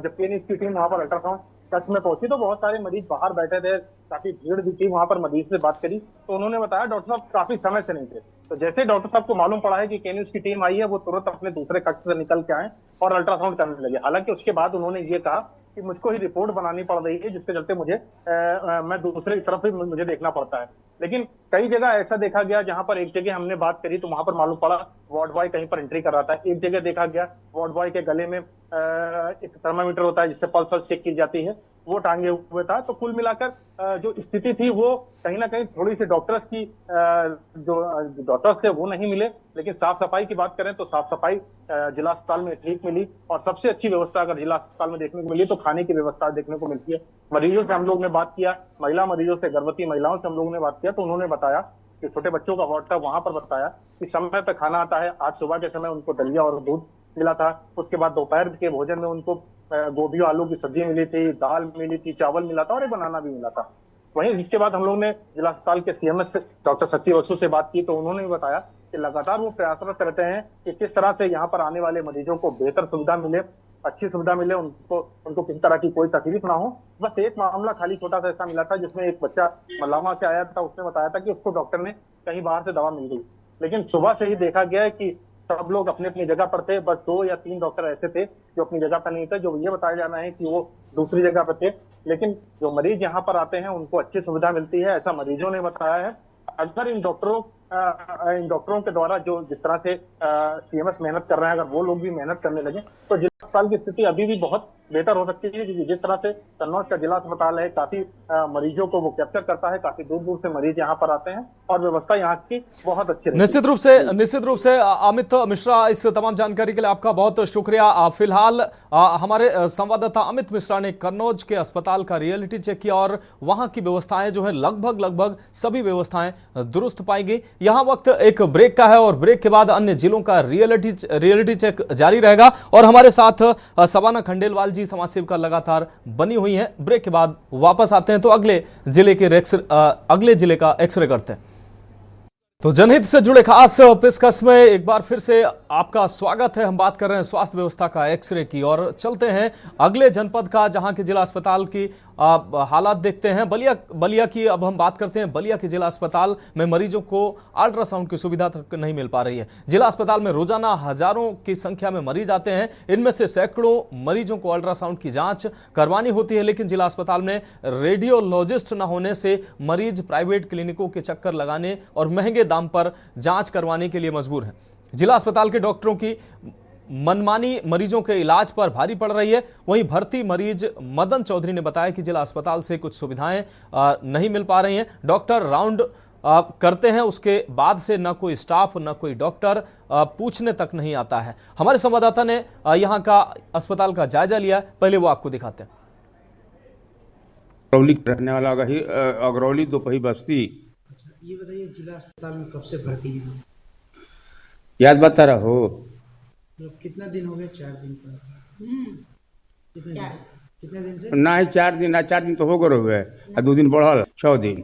जब के न्यूज की टीम वहां पर अल्ट्रासाउंड कक्ष में पहुंची तो बहुत सारे मरीज बाहर बैठे थे, काफी भीड़ भी थी। वहां पर मरीज से बात करी तो उन्होंने बताया डॉक्टर साहब काफी समय से नहीं थे। तो जैसे डॉक्टर साहब को मालूम पड़ा है कि के न्यूज की टीम आई है, वो तुरंत अपने दूसरे कक्ष से निकल के आए और अल्ट्रासाउंड करने लगे। हालांकि उसके बाद उन्होंने ये कहा कि मुझको ही रिपोर्ट बनानी पड़ रही है, जिसके चलते मैं दूसरी तरफ भी मुझे देखना पड़ता है। लेकिन कई जगह ऐसा देखा गया जहां पर एक जगह हमने बात करी तो वहां पर मालूम पड़ा वार्ड बॉय कहीं पर एंट्री कर रहा था। एक जगह देखा गया वार्ड बॉय के गले में एक थर्मामीटर होता है जिससे पल्स चेक की जाती है, वो टांगे हुए था। तो कुल मिलाकर जो स्थिति थी वो कहीं ना कहीं थोड़ी सी जो डॉक्टर्स थे वो नहीं मिले। लेकिन साफ सफाई की बात करें तो साफ सफाई जिला अस्पताल में ठीक मिली। और सबसे अच्छी व्यवस्था अगर जिला अस्पताल में देखने को मिली तो खाने की व्यवस्था देखने को मिलती है। मरीजों से हम लोग ने बात किया, महिला मरीजों से, गर्भवती महिलाओं से हम लोगों ने बात किया तो उन्होंने बताया कि छोटे बच्चों का वार्ड था, वहां पर बताया कि समय पे खाना आता है। आज सुबह के समय उनको दलिया और दूध मिला था। उसके बाद दोपहर के भोजन में उनको गोभी और आलू की सब्जी मिली थी, दाल मिली थी, चावल मिला था और एक बनाना भी मिला था। वहीं जिसके बाद हम लोग ने जिला अस्पताल के सीएमएस से डॉक्टर शक्ति बसु से बात की तो उन्होंने भी बताया कि लगातार वो प्रयासरत रहते हैं कि किस तरह से यहाँ पर आने वाले मरीजों को बेहतर सुविधा मिले, अच्छी सुविधा मिले, उनको किसी तरह की कोई तकलीफ ना हो। बस एक मामला खाली छोटा सा ऐसा मिला था जिसमें एक बच्चा मलावा से आया था, उसने बताया था कि उसको डॉक्टर ने कहीं बाहर से दवा मिल गई। लेकिन सुबह से ही देखा गया है कि सब लोग अपनी अपनी जगह पर थे। बस 2 या 3 डॉक्टर ऐसे थे जो अपनी जगह पर नहीं थे, जो ये बताया जाना है कि वो दूसरी जगह पर थे। लेकिन जो मरीज यहाँ पर आते हैं उनको अच्छी सुविधा मिलती है, ऐसा मरीजों ने बताया है। अगर इन डॉक्टरों के द्वारा जो जिस तरह से सीएमएस मेहनत कर रहे हैं, अगर वो लोग भी मेहनत करने लगे तो जिला अस्पताल की स्थिति अभी भी बहुत बेहतर हो सकती है। क्योंकि जिस तरह से कन्नौज का जिला अस्पताल है, काफी मरीजों को वो कैप्चर करता है, काफी दूर दूर से मरीज यहाँ पर आते हैं और व्यवस्था यहाँ की बहुत अच्छी है। निश्चित रूप से अमित मिश्रा, इस तमाम जानकारी के लिए आपका बहुत शुक्रिया। फिलहाल हमारे संवाददाता अमित मिश्रा ने कन्नौज के अस्पताल का रियलिटी चेक किया और वहां की व्यवस्थाएं जो है लगभग सभी व्यवस्थाएं दुरुस्त पाई गई। यहां वक्त एक ब्रेक का है और ब्रेक के बाद अन्य जिलों का रियलिटी चेक जारी रहेगा। और हमारे साथ सबाना खंडेलवाल जी, समाज सेविका, लगातार बनी हुई हैं। ब्रेक के बाद वापस आते हैं तो अगले जिले का एक्सरे करते हैं। तो जनहित से जुड़े खास पेशकश में एक बार फिर से आपका स्वागत है। हम बात कर रहे हैं स्वास्थ्य व्यवस्था का एक्सरे की और चलते हैं अगले जनपद का, जहां के जिला अस्पताल की हालात देखते हैं। बलिया की अब हम बात करते हैं। बलिया के जिला अस्पताल में मरीजों को अल्ट्रासाउंड की सुविधा तक नहीं मिल पा रही है। जिला अस्पताल में रोजाना हजारों की संख्या में मरीज आते हैं। इनमें से सैकड़ों मरीजों को अल्ट्रासाउंड की जांच करवानी होती है, लेकिन जिला अस्पताल में रेडियोलॉजिस्ट न होने से मरीज प्राइवेट क्लिनिकों के चक्कर लगाने और महंगे दाम पर जांच करवाने के लिए मजबूर हैं। जिला अस्पताल के डॉक्टरों की मनमानी मरीजों के इलाज पर भारी पड़ रही है। वहीं भर्ती मरीज मदन चौधरी ने बताया कि जिला अस्पताल से कुछ सुविधाएं नहीं मिल पा रही हैं। डॉक्टर राउंड करते हैं, उसके बाद से न कोई स्टाफ न कोई डॉक्टर पूछने तक नहीं आता है। हमारे संवाददाता ने यहां का अस्पताल का जायजा लिया, पहले वो आपको दिखाते हैं। अगरौली रहने वाला अगरौली दोपही बस्ती। ये बताइए, जिला अस्पताल में कब से भर्ती हैं? याद बता रहो, कितना दिन हो गए? 4 दिन पर। कितने दिन से? ना ही 4 दिन तो हो गए हुए, 2 दिन बढ़ल, 6 दिन।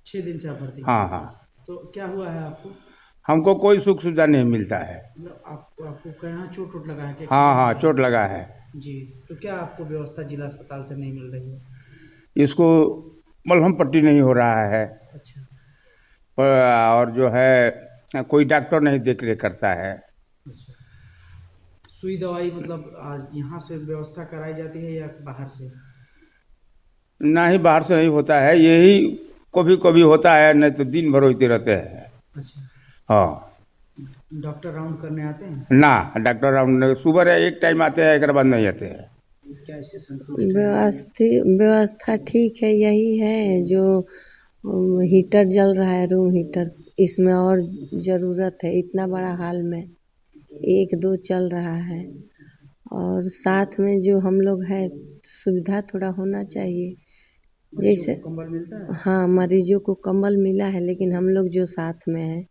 6 दिन से आप भर्ती? हाँ। तो क्या हुआ है आपको? हमको कोई सुख सुविधा नहीं मिलता है। आपको कहाँ चोट लगा है? हाँ, चोट लगा है जी। तो क्या आपको व्यवस्था जिला अस्पताल से नहीं मिल रही है? इसको मलहम पट्टी नहीं हो रहा है। अच्छा। और जो है कोई डॉक्टर नहीं देख रेख करता है। अच्छा। सुई दवाई मतलब यहाँ से व्यवस्था कराई जाती है या बाहर से? ना ही बाहर से नहीं होता है, यही कभी कभी होता है, नहीं तो दिन भर होते रहते हैं। अच्छा। हाँ। डॉक्टर राउंड करने आते हैं? ना, डॉक्टर राउंड सुबह एक टाइम आते हैं, एक बाद नहीं आते हैं। व्यवस्था ठीक है, यही है जो हीटर जल रहा है, रूम हीटर, इसमें और ज़रूरत है। इतना बड़ा हाल में 1-2 चल रहा है और साथ में जो हम लोग है सुविधा थोड़ा होना चाहिए। जैसे कंबल मिलता है? हाँ, मरीजों को कंबल मिला है, लेकिन हम लोग जो साथ में है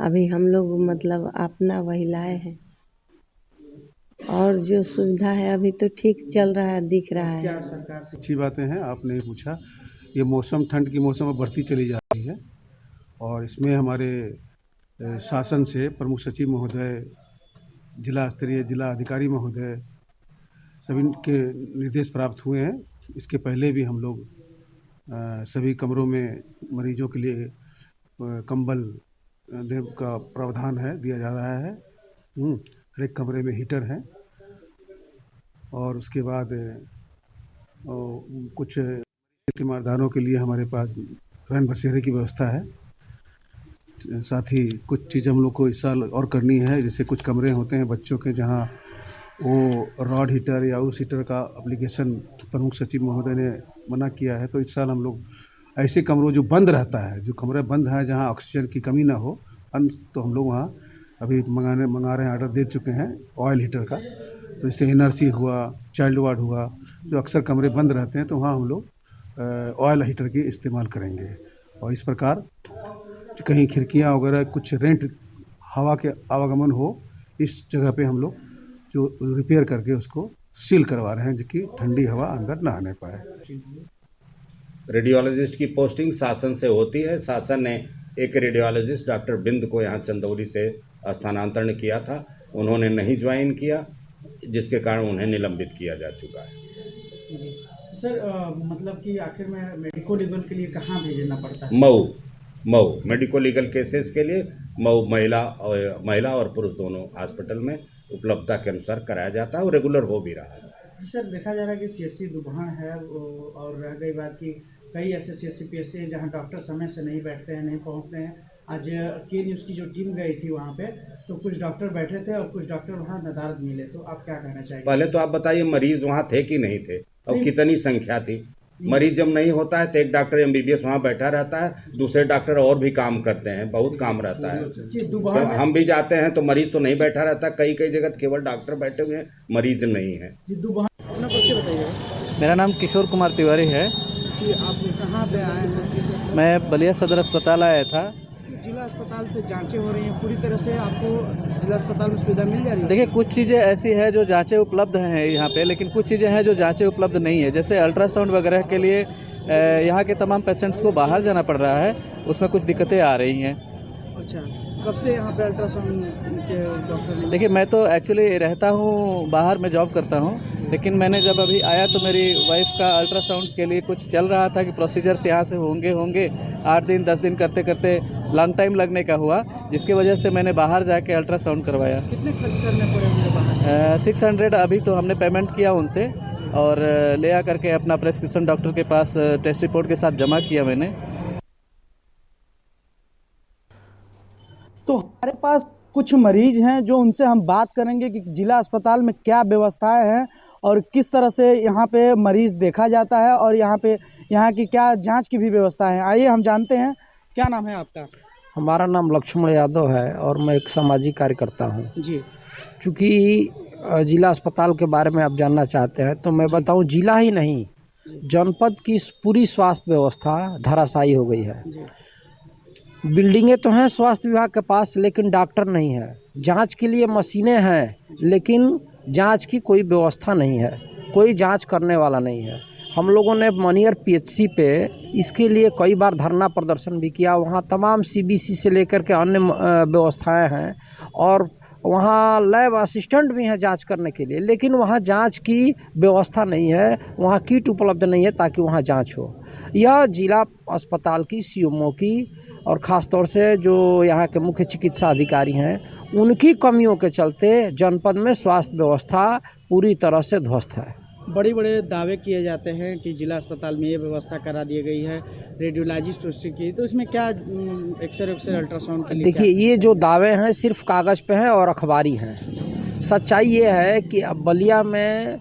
अभी हम लोग मतलब अपना वही लाए हैं और जो सुविधा है अभी तो ठीक चल रहा है, दिख रहा है। क्या सरकार से? अच्छी बातें हैं, आपने पूछा। ये मौसम, ठंड की मौसम में बढ़ती चली जा रही है और इसमें हमारे शासन से प्रमुख सचिव महोदय, जिला स्तरीय जिला अधिकारी महोदय, सभी के निर्देश प्राप्त हुए हैं इसके पहले भी हम लोग सभी कमरों में मरीजों के लिए कंबल का प्रावधान है, दिया जा रहा है। हर एक कमरे में हीटर है और उसके बाद कुछ तीमारदारों के लिए हमारे पास रैन बसेरे की व्यवस्था है। साथ ही कुछ चीज़ें हम लोग को इस साल और करनी है, जैसे कुछ कमरे होते हैं बच्चों के जहां वो रॉड हीटर या उस हीटर का एप्लीकेशन प्रमुख सचिव महोदय ने मना किया है, तो इस साल हम लोग ऐसे कमरों जो बंद रहता है, जो कमरे बंद है जहां ऑक्सीजन की कमी ना हो, तो हम लोग वहाँ अभी मंगा रहे हैं, ऑर्डर दे चुके हैं ऑयल हीटर का। तो जैसे NRC हुआ, चाइल्ड वार्ड हुआ, जो अक्सर कमरे बंद रहते हैं तो वहाँ हम लोग ऑयल हीटर की इस्तेमाल करेंगे। और इस प्रकार कहीं खिड़कियाँ वगैरह कुछ रेंट हवा के आवागमन हो, इस जगह पे हम लोग जो रिपेयर करके उसको सील करवा रहे हैं, जिसकी ठंडी हवा अंदर ना आने पाए। रेडियोलॉजिस्ट की पोस्टिंग शासन से होती है। शासन ने एक रेडियोलॉजिस्ट डॉक्टर बिंद को यहाँ चंदौली से स्थानांतरण किया था, उन्होंने नहीं ज्वाइन किया, जिसके कारण उन्हें निलंबित किया जा चुका है। सर मतलब कि आखिर में मेडिको लीगल के लिए कहाँ भेजना पड़ता है? मऊ मेडिको लीगल केसेस के लिए मऊ महिला और पुरुष दोनों हॉस्पिटल में उपलब्धता के अनुसार कराया जाता है और रेगुलर हो भी रहा है। जी सर, देखा जा रहा है कि CSC दुबहान है और रह गई बात कि कई ऐसे CSC PSC हैं जहाँ डॉक्टर समय से नहीं बैठते हैं, नहीं पहुँचते हैं। आज के न्यूज़ की जो टीम गई थी वहाँ पे, तो कुछ डॉक्टर बैठे थे और कुछ डॉक्टर वहाँ नदारद मिले, तो आप क्या कहना चाहिए? पहले तो आप बताइए मरीज वहाँ थे कि नहीं थे और कितनी संख्या थी? मरीज जब नहीं होता है तो एक डॉक्टर MBBS वहाँ बैठा रहता है, दूसरे डॉक्टर और भी काम करते हैं, बहुत काम रहता है। तो हम भी जाते हैं तो मरीज तो नहीं बैठा रहता, कई जगह केवल डॉक्टर बैठे हुए हैं, मरीज नहीं है। मेरा नाम किशोर कुमार तिवारी है। आप कहाँ पे आए हैं? मैं बलिया सदर अस्पताल आया था। जिला अस्पताल से जांचें हो रही हैं, पूरी तरह से आपको जिला अस्पताल में सुविधा मिल जा रही है? देखिए, कुछ चीज़ें ऐसी है जो जांचें उपलब्ध हैं यहाँ पे, लेकिन कुछ चीज़ें हैं जो जांचें उपलब्ध नहीं है। जैसे अल्ट्रासाउंड वगैरह के लिए यहाँ के तमाम पेशेंट्स को बाहर जाना पड़ रहा है, उसमें कुछ दिक्कतें आ रही हैं। अच्छा, कब से यहाँ पे अल्ट्रासाउंड के डॉक्टर? देखिए, मैं तो एक्चुअली रहता हूँ बाहर, में जॉब करता हूँ, लेकिन मैंने जब अभी आया तो मेरी वाइफ का अल्ट्रासाउंड्स के लिए कुछ चल रहा था कि प्रोसीजर्स यहाँ से होंगे 8 दिन 10 दिन करते करते लॉन्ग टाइम लगने का हुआ, जिसकी वजह से मैंने बाहर जाके अल्ट्रासाउंड करवाया। कितने खर्च करने पड़े मुझे बाहर? 600 अभी तो हमने पेमेंट किया उनसे और ले आ करके अपना प्रेस्क्रिप्शन डॉक्टर के पास टेस्ट रिपोर्ट के साथ जमा किया मैंने। तो हमारे पास कुछ मरीज हैं जो उनसे हम बात करेंगे कि जिला अस्पताल में क्या व्यवस्थाएं हैं और किस तरह से यहाँ पे मरीज देखा जाता है और यहाँ की क्या जांच की भी व्यवस्था है। आइए हम जानते हैं, क्या नाम है आपका? हमारा नाम लक्ष्मण यादव है और मैं एक सामाजिक कार्यकर्ता हूँ जी। चूँकि जिला अस्पताल के बारे में आप जानना चाहते हैं तो मैं बताऊँ, जिला ही नहीं जनपद की पूरी स्वास्थ्य व्यवस्था धराशायी हो गई है। बिल्डिंगें तो हैं स्वास्थ्य विभाग के पास, लेकिन डॉक्टर नहीं है। जांच के लिए मशीनें हैं, लेकिन जांच की कोई व्यवस्था नहीं है, कोई जांच करने वाला नहीं है। हम लोगों ने मनियर PHC पे इसके लिए कई बार धरना प्रदर्शन भी किया। वहाँ तमाम CBC से लेकर के अन्य व्यवस्थाएं हैं और वहाँ लैब असिस्टेंट भी हैं जांच करने के लिए, लेकिन वहाँ जांच की व्यवस्था नहीं है, वहाँ किट उपलब्ध नहीं है ताकि वहाँ जांच हो। यह जिला अस्पताल की CMO की और ख़ास तौर से जो यहाँ के मुख्य चिकित्सा अधिकारी हैं, उनकी कमियों के चलते जनपद में स्वास्थ्य व्यवस्था पूरी तरह से ध्वस्त है। बड़े बड़े दावे किए जाते हैं कि जिला अस्पताल में ये व्यवस्था करा दी गई है, रेडियोलॉजिस्ट की, तो इसमें क्या एक्सरे अल्ट्रासाउंड के लिए? देखिए, ये जो दावे हैं सिर्फ कागज़ पे हैं और अखबारी हैं। सच्चाई ये है कि अब बलिया में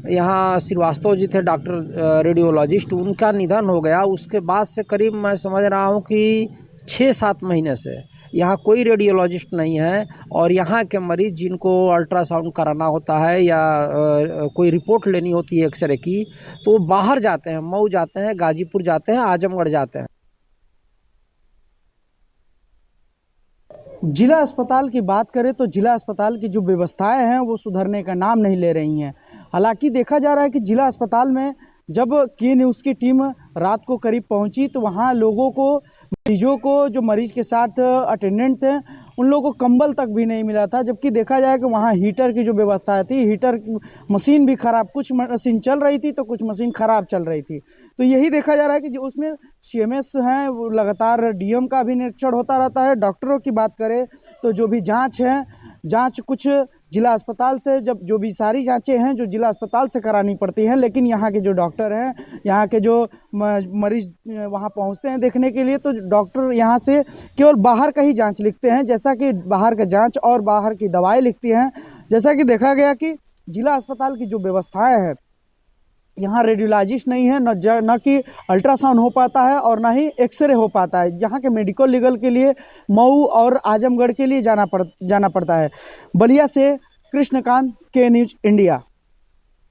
यहाँ श्रीवास्तव जी थे डॉक्टर रेडियोलॉजिस्ट, उनका निधन हो गया। उसके बाद से करीब मैं समझ रहा हूँ कि 6-7 महीने से यहाँ कोई रेडियोलॉजिस्ट नहीं है और यहाँ के मरीज जिनको अल्ट्रासाउंड कराना होता है या कोई रिपोर्ट लेनी होती है एक्सरे की, तो बाहर जाते हैं, मऊ जाते हैं, गाजीपुर जाते हैं, आजमगढ़ जाते हैं। जिला अस्पताल की बात करें तो जिला अस्पताल की जो व्यवस्थाएं हैं वो सुधरने का नाम नहीं ले रही हैं। हालांकि देखा जा रहा है कि जिला अस्पताल में जब के न्यूज़ की टीम रात को करीब पहुंची तो वहां लोगों को, मरीजों को, जो मरीज के साथ अटेंडेंट थे, उन लोगों को कंबल तक भी नहीं मिला था। जबकि देखा जाए कि वहां हीटर की जो व्यवस्था थी, हीटर मशीन भी खराब, कुछ मशीन चल रही थी तो कुछ मशीन खराब चल रही थी। तो यही देखा जा रहा है कि जो उसमें CMS हैं, वो लगातार DM का भी निरीक्षण होता रहता है। डॉक्टरों की बात करें तो जो भी जाँच है, जाँच कुछ जिला अस्पताल से, जब जो भी सारी जांचें हैं जो जिला अस्पताल से करानी पड़ती हैं, लेकिन यहाँ के जो डॉक्टर हैं, यहाँ के जो मरीज वहाँ पहुँचते हैं देखने के लिए, तो डॉक्टर यहाँ से केवल बाहर का ही जांच लिखते हैं, जैसा कि बाहर का जांच और बाहर की दवाई लिखती हैं। जैसा कि देखा गया कि जिला अस्पताल की जो व्यवस्थाएँ हैं, यहाँ रेडियोलॉजिस्ट नहीं है, न कि अल्ट्रासाउंड हो पाता है और ना ही एक्सरे हो पाता है। यहाँ के मेडिकल लीगल के लिए मऊ और आजमगढ़ के लिए जाना पड़ता है। बलिया से कृष्णकांत, के न्यूज इंडिया।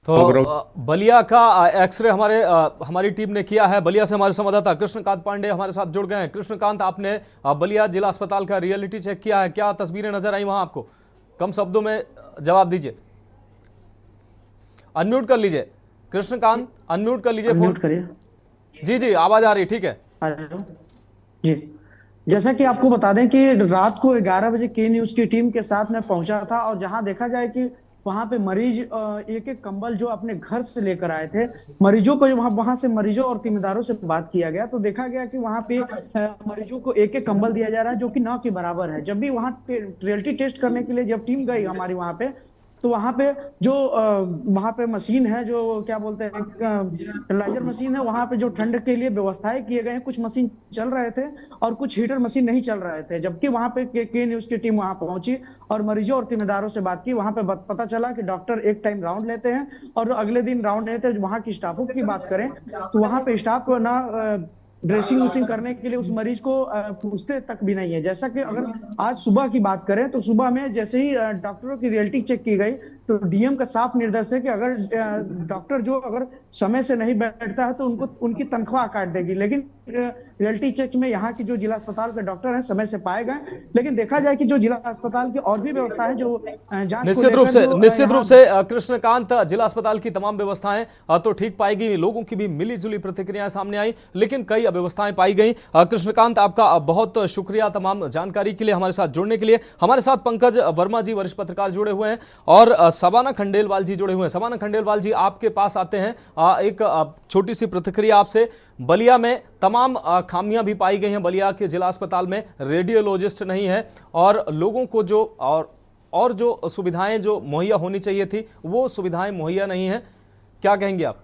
तो बलिया का एक्सरे हमारी टीम ने किया है। बलिया से हमारे संवाददाता कृष्णकांत पांडे हमारे साथ जुड़ गए हैं। कृष्णकांत, आपने बलिया जिला अस्पताल का रियलिटी चेक किया है, क्या तस्वीरें नजर आई वहां आपको? कम शब्दों में जवाब दीजिए। अनम्यूट कर लीजिए कृष्णकांत, अनम्यूट कर लीजिए फोन। जी जी, आवाज आ रही, ठीक है। हेलो जी, जैसा कि आपको बता दें कि रात को 11 बजे के न्यूज़ की टीम के साथ मैं पहुंचा था और जहां देखा जाए कि वहां पे मरीज एक एक कंबल जो अपने घर से लेकर आए थे, मरीजों को वहां से मरीजों और तीमारदारों से बात किया गया तो देखा गया कि वहां पे मरीजों को एक एक कंबल दिया जा रहा है जो कि 9 के बराबर है। जब भी वहां रियलिटी टेस्ट करने के लिए जब टीम गई हमारी वहां पे, तो वहां पे जो वहां पे मशीन है, जो क्या बोलते हैं एनालाइजर मशीन है, वहां पे जो ठंड के लिए व्यवस्थाएं किए गए हैं, कुछ मशीन चल रहे थे और कुछ हीटर मशीन नहीं चल रहे थे। जबकि वहां पे के न्यूज़ की टीम वहां पहुंची और मरीजों और तीमारदारों से बात की। वहां पे पता चला कि डॉक्टर एक टाइम राउंड लेते हैं और अगले दिन राउंड लेते हैं। वहां की स्टाफों की बात करें तो वहां पे स्टाफ को ना ड्रेसिंग वूसिंग करने के लिए उस मरीज को पूछते तक भी नहीं है। जैसा कि अगर आज सुबह की बात करें तो सुबह में जैसे ही डॉक्टरों की रियलिटी चेक की गई तो DM का साफ निर्देश है कि अगर डॉक्टर जो अगर समय से नहीं बैठता है तो उनकी तनख्वाह काट देगी। लेकिन रियलिटी चेक में यहाँ की जो जिला अस्पताल के डॉक्टर हैं समय से पाए गए। लेकिन देखा जाए कि जो जिला अस्पताल की और भी व्यवस्था है, जो जांच निश्चित रूप से कृष्णकांत, जिला अस्पताल की तमाम व्यवस्थाएं तो ठीक पाई गई, लोगों की भी मिली जुली प्रतिक्रियाएं सामने आई, लेकिन कई अव्यवस्थाएं पाई गई। कृष्णकांत, आपका बहुत शुक्रिया तमाम जानकारी के लिए, हमारे साथ जुड़ने के लिए। हमारे साथ पंकज वर्मा जी, वरिष्ठ पत्रकार, जुड़े हुए हैं और सबाना खंडेलवाल जी जुड़े हुए हैं। सबाना खंडेलवाल जी, आपके पास आते हैं, एक छोटी सी प्रतिक्रिया आपसे। बलिया में तमाम खामियां भी पाई गई हैं। बलिया के जिला अस्पताल में रेडियोलॉजिस्ट नहीं है और लोगों को जो और जो सुविधाएं जो मुहैया होनी चाहिए थी वो सुविधाएं मुहैया नहीं है, क्या कहेंगे आप?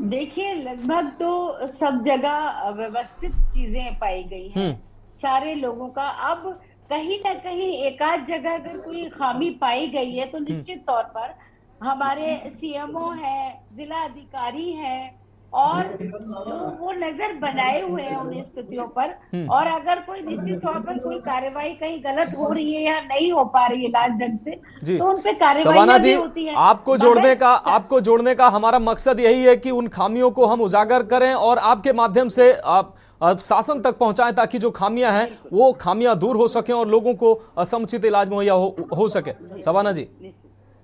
देखिए, लगभग तो सब जगह व्यवस्थित चीजें पाई गई हैं सारे लोगों का। अब कहीं ना कहीं एकाध जगह अगर कोई खामी पाई गई है तो निश्चित तौर पर हमारे CMO है, जिला अधिकारी है और जो वो नजर बनाए हुए हैं उन स्थितियों पर, और अगर कोई निश्चित तौर पर कोई कार्रवाई कहीं गलत हो रही है या नहीं हो पा रही है इलाज ढंग से तो उन पे कार्रवाई भी होती है। आपको जोड़ने का हमारा मकसद यही है कि उन खामियों को हम उजागर करें और आपके माध्यम से शासन तक पहुंचाएं ताकि जो खामियां हैं वो खामियां दूर हो सकें और लोगों को समुचित इलाज मुहैया हो सके। सबाना जी।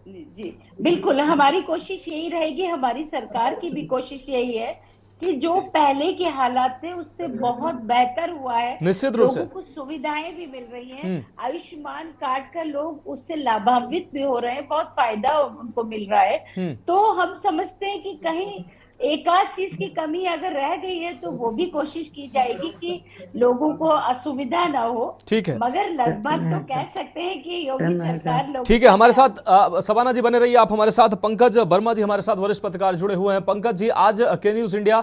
जी बिल्कुल, हमारी कोशिश यही रहेगी, हमारी सरकार की भी कोशिश यही है कि जो पहले के हालात थे उससे बहुत बेहतर हुआ है। निश्चित रूप से लोगों को सुविधाएं भी मिल रही हैं, आयुष्मान कार्ड का लोग उससे लाभान्वित भी हो रहे हैं, बहुत फायदा उनको मिल रहा है। तो हम समझते हैं कि कहीं एकाध चीज की कमी अगर रह गई है तो वो भी कोशिश की जाएगी कि लोगों को असुविधा ना हो। ठीक है, मगर लगभग तो कह सकते हैं कि योगी सरकार। ठीक है, हमारे साथ सबाना जी बने रहिए आप हमारे साथ। पंकज वर्मा जी हमारे साथ वरिष्ठ पत्रकार जुड़े हुए हैं। पंकज जी, आज के न्यूज इंडिया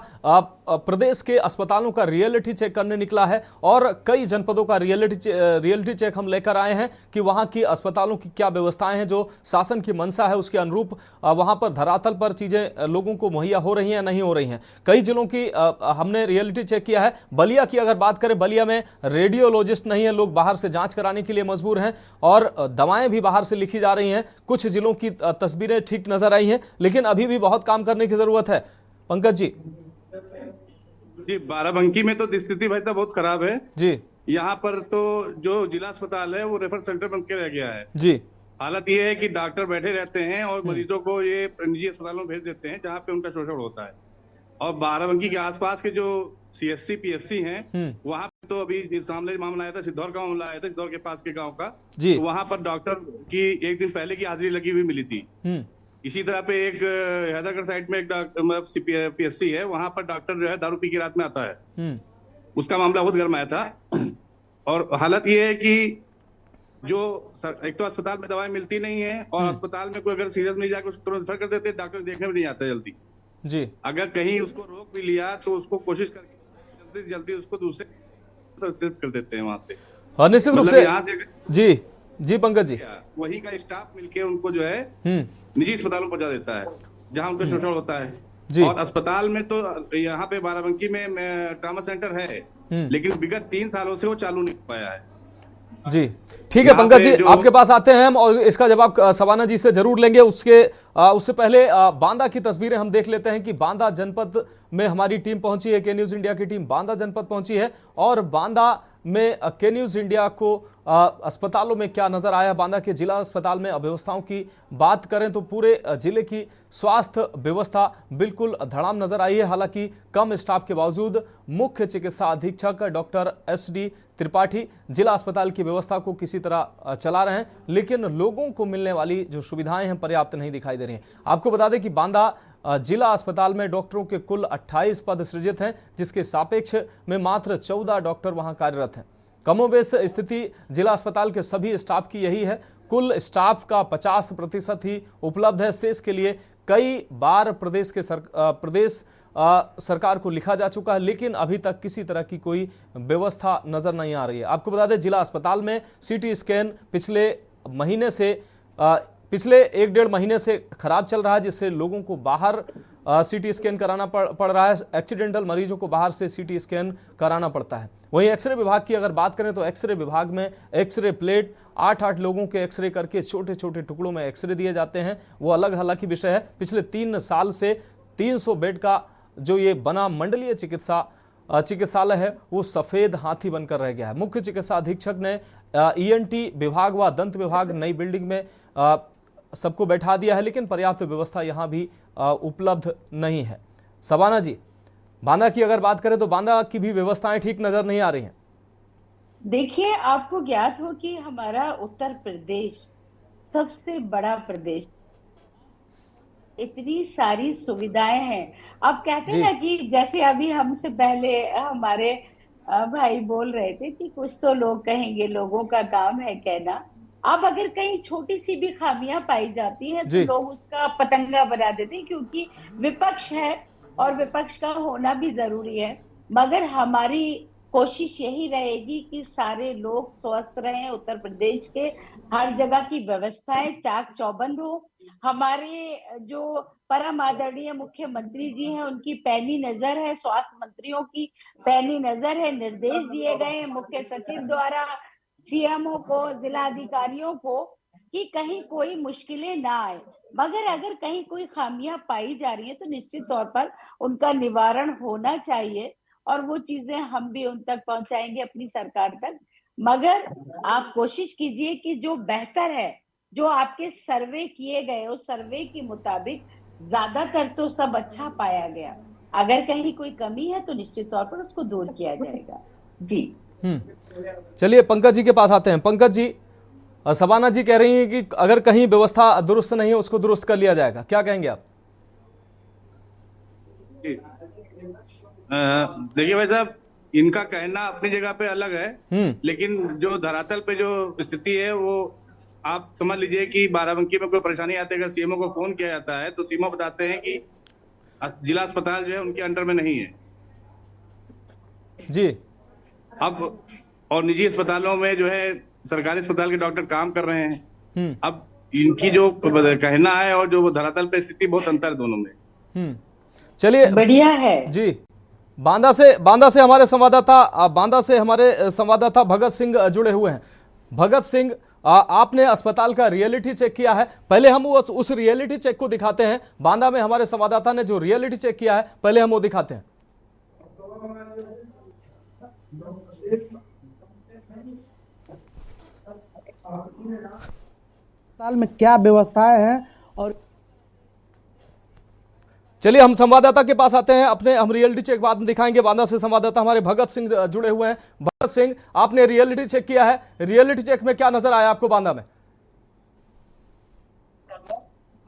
प्रदेश के अस्पतालों का रियलिटी चेक करने निकला है और कई जनपदों का रियलिटी चेक हम लेकर आए हैं कि वहां की अस्पतालों की क्या व्यवस्थाएं हैं, जो शासन की मंशा है उसके अनुरूप वहां पर धरातल पर चीजें लोगों को मुहैया हो रही हैं या नहीं हो रही हैं। कई जिलों की हमने रियलिटी चेक किया है। बलिया की अगर बात करें, बलिया में रेडियोलॉजिस्ट नहीं है, लोग बाहर से जांच कराने के लिए मजबूर हैं और दवाएं भी बाहर से लिखी जा रही हैं। कुछ जिलों की तस्वीरें ठीक नजर आई हैं, लेकिन अभी भी बहुत काम करने की जरूरत है। पंकज जी। जी, बाराबंकी में तो स्थिति भाई बहुत खराब है जी। यहाँ पर तो जो जिला अस्पताल है वो रेफर सेंटर बन के रह गया है जी। हालत ये है कि डॉक्टर बैठे रहते हैं और मरीजों को ये निजी अस्पतालों में भेज देते हैं जहाँ पे उनका शोषण होता है। और बाराबंकी के आसपास के जो CSC PSC हैं वहाँ पे तो अभी इस मामला आया था, सिद्धौर का मामला आया था, सिद्धौर के पास के गांव का, तो वहाँ पर डॉक्टर की एक दिन पहले की हाजिरी लगी हुई मिली थी। इसी तरह पे एक हैदरगढ़ साइड में एक मतलब PSC है, वहाँ पर डॉक्टर जो है दारू पी के रात में आता है, उसका मामला बहुत गरमाया था। और हालत ये है कि जो एक तो अस्पताल में दवाएं मिलती नहीं है और अस्पताल में कोई अगर सीरियस नहीं जाकर उसको तुरंत रेफर कर देते हैं, डॉक्टर देखने में नहीं आता जल्दी जी। अगर कहीं उसको रोक भी लिया तो उसको कोशिश करके जल्दी से जल्दी उसको दूसरे शिफ्ट कर देते हैं वहां से। और निश्चित रूप से जी पंकज जी, वही का स्टाफ मिलके उनको जो है निजी अस्पतालों पहुंचा देता है जहां उनका शोषण होता है। और अस्पताल में तो यहाँ पे बाराबंकी में ट्रामा सेंटर है, लेकिन विगत 3 सालों से वो चालू नहीं हो पाया है। जी ठीक है पंकज जी, आपके पास आते हैं हम और इसका जवाब सवाना जी से जरूर लेंगे। उससे पहले बांदा की तस्वीरें हम देख लेते हैं कि बांदा जनपद में हमारी टीम पहुंची है, के न्यूज इंडिया की टीम बांदा जनपद पहुंची है और बांदा में के न्यूज इंडिया को अस्पतालों में क्या नजर आया। बांदा के जिला अस्पताल में अव्यवस्थाओं की बात करें तो पूरे जिले की स्वास्थ्य व्यवस्था बिल्कुल धड़ाम नजर आई है। हालांकि कम स्टाफ के बावजूद मुख्य चिकित्सा अधीक्षक डॉक्टर SD त्रिपाठी जिला अस्पताल की व्यवस्था को किसी तरह चला रहे हैं, लेकिन लोगों को मिलने वाली जो सुविधाएं हैं पर्याप्त नहीं दिखाई दे रही हैं। आपको बता दें कि बांदा जिला अस्पताल में डॉक्टरों के कुल 28 पद सृजित हैं, जिसके सापेक्ष में मात्र 14 डॉक्टर वहां कार्यरत हैं। कमोबेश स्थिति जिला अस्पताल के सभी स्टाफ की यही है। कुल स्टाफ का 50% ही उपलब्ध है। शेष के लिए कई बार प्रदेश सरकार को लिखा जा चुका है, लेकिन अभी तक किसी तरह की कोई व्यवस्था नजर नहीं आ रही है। आपको बता दें जिला अस्पताल में CT स्कैन पिछले 1-1.5 महीने से खराब चल रहा है, जिससे लोगों को बाहर CT स्कैन कराना पड़ रहा है। एक्सीडेंटल मरीजों को बाहर से CT स्कैन कराना पड़ता है। वहीं एक्सरे विभाग की अगर बात करें तो एक्सरे विभाग में एक्सरे प्लेट 8-8 लोगों के एक्सरे करके छोटे छोटे टुकड़ों में एक्सरे दिए जाते हैं, वो अलग हालांकि विषय है। पिछले 3 साल से 300 बेड का जो ये बना मंडलीय चिकित्सालय है वो सफेद हाथी बनकर रह गया है। मुख्य चिकित्सा अधीक्षक ने ENT विभाग व दंत विभाग नई बिल्डिंग में सबको बैठा दिया है, लेकिन पर्याप्त व्यवस्था यहाँ भी उपलब्ध नहीं है। सवाना जी, बांदा की अगर बात करें तो बांदा की भी व्यवस्थाएं ठीक नजर नहीं आ रही हैं। देखिए, आपको ज्ञात हो कि हमारा उत्तर प्रदेश सबसे बड़ा प्रदेश, इतनी सारी सुविधाएं हैं। अब कहते हैं ना कि जैसे अभी हमसे पहले हमारे भाई बोल रहे थे कि कुछ तो लोग कहेंगे, लोगों का काम है कहना। अब अगर कहीं छोटी सी भी खामियां पाई जाती हैं तो लोग उसका पतंगा बना देते हैं, क्योंकि विपक्ष है और विपक्ष का होना भी जरूरी है। मगर हमारी कोशिश यही रहेगी कि सारे लोग स्वस्थ रहें, उत्तर प्रदेश के हर जगह की व्यवस्थाएं चाक चौबंद हो। हमारे जो परम आदरणीय मुख्यमंत्री जी हैं उनकी पैनी नजर है, स्वास्थ्य मंत्रियों की पैनी नजर है, निर्देश दिए गए हैं मुख्य सचिव द्वारा CMO को, जिला अधिकारियों को, कि कहीं कोई मुश्किलें ना आए। मगर अगर कहीं कोई खामियां पाई जा रही है तो निश्चित तौर पर उनका निवारण होना चाहिए और वो चीजें हम भी उन तक पहुंचाएंगे, अपनी सरकार तक। मगर आप कोशिश कीजिए कि जो बेहतर है, जो आपके सर्वे किए गए उस सर्वे के मुताबिक ज्यादातर तो सब अच्छा पाया गया। अगर कहीं कोई कमी है तो निश्चित तौर पर उसको दूर किया जाएगा। जी चलिए पंकज जी के पास आते हैं। पंकज जी, सवाना जी कह रही हैं कि अगर कहीं व्यवस्था दुरुस्त नहीं है उसको दुरुस्त कर लिया जाएगा, क्या कहेंगे आप? देखिए भाई साहब, इनका कहना अपनी जगह पे अलग है, लेकिन जो धरातल पे जो स्थिति है वो आप समझ लीजिए कि बाराबंकी में कोई परेशानी आती है, अगर CMO को फोन किया जाता है तो CMO बताते हैं कि जिला अस्पताल जो है उनके अंडर में नहीं है जी। अब और निजी अस्पतालों में जो है सरकारी अस्पताल के डॉक्टर काम कर रहे हैं। अब इनकी जो कहना है और जो धरातल पे स्थिति, बहुत अंतर है दोनों में। चलिए, बढ़िया है जी। बांदा से हमारे संवाददाता भगत सिंह जुड़े हुए हैं। भगत सिंह, आपने अस्पताल का रियलिटी चेक किया है, पहले हम उस रियलिटी चेक को दिखाते हैं। बांदा में हमारे संवाददाता ने जो रियलिटी चेक किया है पहले हम वो दिखाते हैं। अस्पताल में क्या व्यवस्थाएं हैं। और चलिए हम संवाददाता के पास आते हैं, हम रियलिटी चेक बाद में दिखाएंगे। बांदा से संवाददाता हमारे भगत सिंह जुड़े हुए हैं। भगत सिंह, आपने रियलिटी चेक किया है, रियलिटी चेक में क्या नजर आया आपको बांदा में?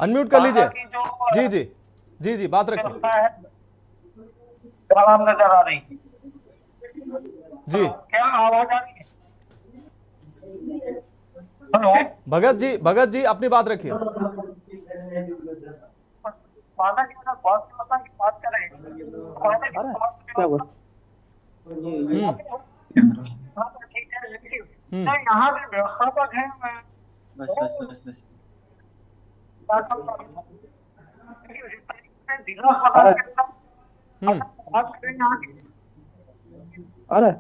अनम्यूट कर लीजिए। जी जी जी जी, बात रखिए। नजर आ रही जी, क्या आवाज आ रही है? हेलो भगत जी अपनी बात रखिए। बांदा की अगर स्वास्थ्य व्यवस्था की बात करें तो बांदा की स्वास्थ्य व्यवस्था ठीक है, लेकिन यहाँ पे व्यवस्थापक है जिला अस्पताल के अंदर अरे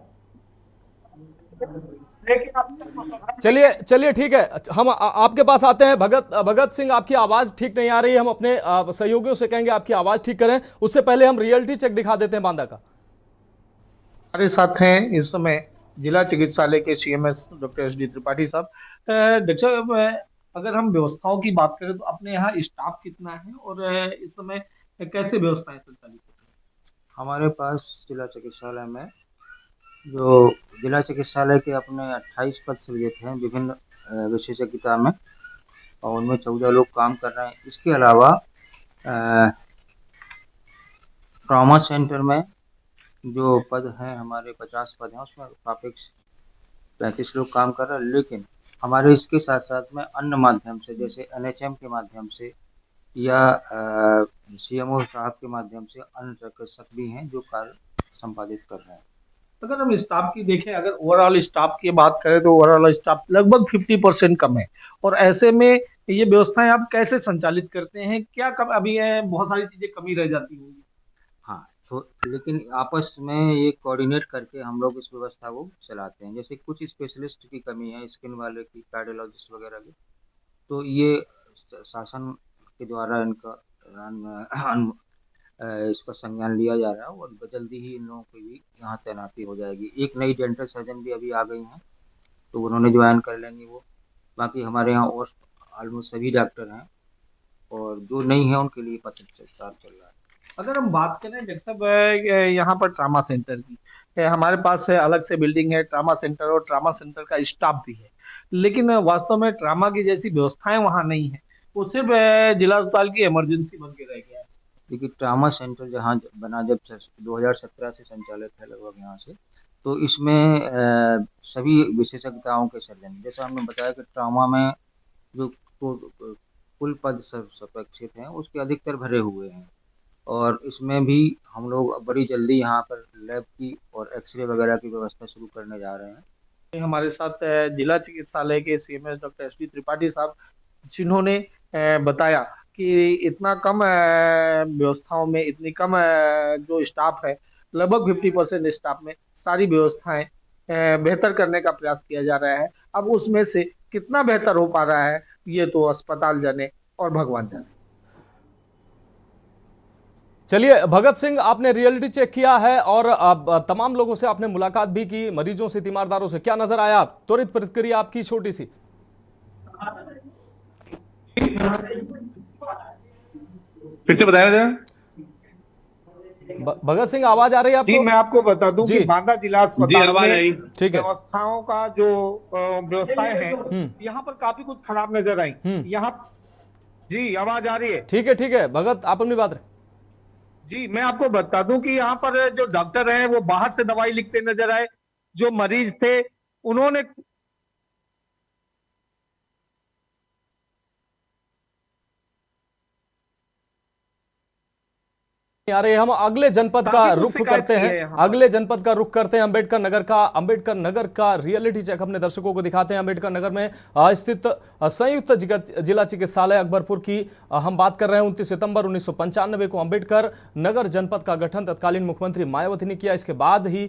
चलिए ठीक है, हम आपके पास आते हैं। भगत सिंह, आपकी आवाज ठीक नहीं आ रही है, हम अपने सहयोगियों से कहेंगे आपकी आवाज ठीक करें। उससे पहले हम रियलिटी चेक दिखा देते हैं बांदा का। हमारे साथ हैं इस समय जिला चिकित्सालय के CMS doctor S D Tripathi साहब। डॉक्टर साहब, अगर हम व्यवस्थाओं की बात करें तो अपने यहाँ स्टाफ कितना है और इस समय कैसे व्यवस्थाएं संचालित होती हैं? हमारे पास जिला चिकित्सालय में जो जिला चिकित्सालय के अपने 28 पद सृजित हैं विभिन्न विशेषज्ञता में, और उनमें 14 लोग काम कर रहे हैं। इसके अलावा ट्रॉमा सेंटर में जो पद हैं, हमारे 50 पद हैं, उसमें सापेक्ष 35 लोग काम कर रहे हैं। लेकिन हमारे इसके साथ साथ में अन्य माध्यम से, जैसे NHM के माध्यम से या CMO साहब के माध्यम से अन्य चिकित्सक भी हैं जो कार्य संपादित कर रहे हैं। अगर हम स्टाफ की देखें, अगर ओवरऑल स्टाफ की बात करें तो ओवरऑल स्टाफ लगभग 50% कम है, और ऐसे में ये व्यवस्थाएं आप कैसे संचालित करते हैं? क्या कम अभी है, बहुत सारी चीजें कमी रह जाती होंगी। हाँ, तो लेकिन आपस में ये कोऑर्डिनेट करके हम लोग इस व्यवस्था को चलाते हैं। जैसे कुछ स्पेशलिस्ट की कमी है, स्किन वाले की, कार्डियोलॉजिस्ट वगैरह की, तो ये शासन के द्वारा इनका इस पर संज्ञान लिया जा रहा है, और जल्दी ही इन लोगों की भी यहाँ तैनाती हो जाएगी। एक नई डेंटल सर्जन भी अभी आ गई हैं, तो उन्होंने ज्वाइन कर लेंगी वो। बाकी हमारे यहाँ और ऑलमोस्ट सभी डॉक्टर हैं, और जो नहीं है उनके लिए पत्र चल रहा है। अगर हम बात करें डॉक्टर साहब यहाँ पर ट्रामा सेंटर की, हमारे पास है अलग से बिल्डिंग है ट्रामा सेंटर, और ट्रामा सेंटर का स्टाफ भी है, लेकिन वास्तव में ट्रामा की जैसी व्यवस्थाएं वहाँ नहीं है। वो सिर्फ जिला अस्पताल की इमरजेंसी बन के रह गया है। देखिए, ट्रामा सेंटर जहाँ बना जब 2017 से संचालित है लगभग यहाँ से, तो इसमें सभी विशेषज्ञताओं के सर्जन, जैसे हमने बताया कि ट्रामा में जो कुल पद अपेक्षित हैं उसके अधिकतर भरे हुए हैं, और इसमें भी हम लोग बड़ी जल्दी यहाँ पर लैब की और एक्सरे वगैरह की व्यवस्था शुरू करने जा रहे हैं। हमारे साथ जिला चिकित्सालय के CMS doctor S D Tripathi साहब, जिन्होंने बताया कि इतना कम व्यवस्थाओं में, इतनी कम जो स्टाफ है, लगभग 50% स्टाफ में सारी व्यवस्थाएं बेहतर करने का प्रयास किया जा रहा है। अब उसमें से कितना बेहतर हो पा रहा है ये तो अस्पताल जाने और भगवान जाने। चलिए भगत सिंह, आपने रियलिटी चेक किया है और तमाम लोगों से आपने मुलाकात भी की, मरीजों से, तीमारदारों से, क्या नजर आया? आप त्वरित प्रतिक्रिया आपकी छोटी सी। फिर से बताया जाए। भगत सिंह, आवाज आ रही है आपको? जी, मैं आपको बता दूं कि बांदा जिला अस्पताल में ठीक है, व्यवस्थाओं का जो व्यवस्थाएं हैं, यहाँ पर काफी कुछ खराब नजर आई। यहाँ जी आवाज आ रही है? ठीक है भगत, आप अपनी बात। जी, मैं आपको बता दूं कि यहाँ पर जो डॉक्टर हैं वो बाहर से दवाई लिखते नजर आए। जो मरीज थे उन्होंने आ रहे, हम अगले जनपद का रुख करते हैं। अगले जनपद का रुख करते हैं, अंबेडकर नगर का। अंबेडकर नगर का रियलिटी चेक अपने दर्शकों को दिखाते हैं। अंबेडकर नगर में स्थित संयुक्त जिला चिकित्सालय अकबरपुर की हम बात कर रहे हैं। 29 सितंबर 1995 को अंबेडकर नगर जनपद का गठन तत्कालीन मुख्यमंत्री मायावती ने किया। इसके बाद ही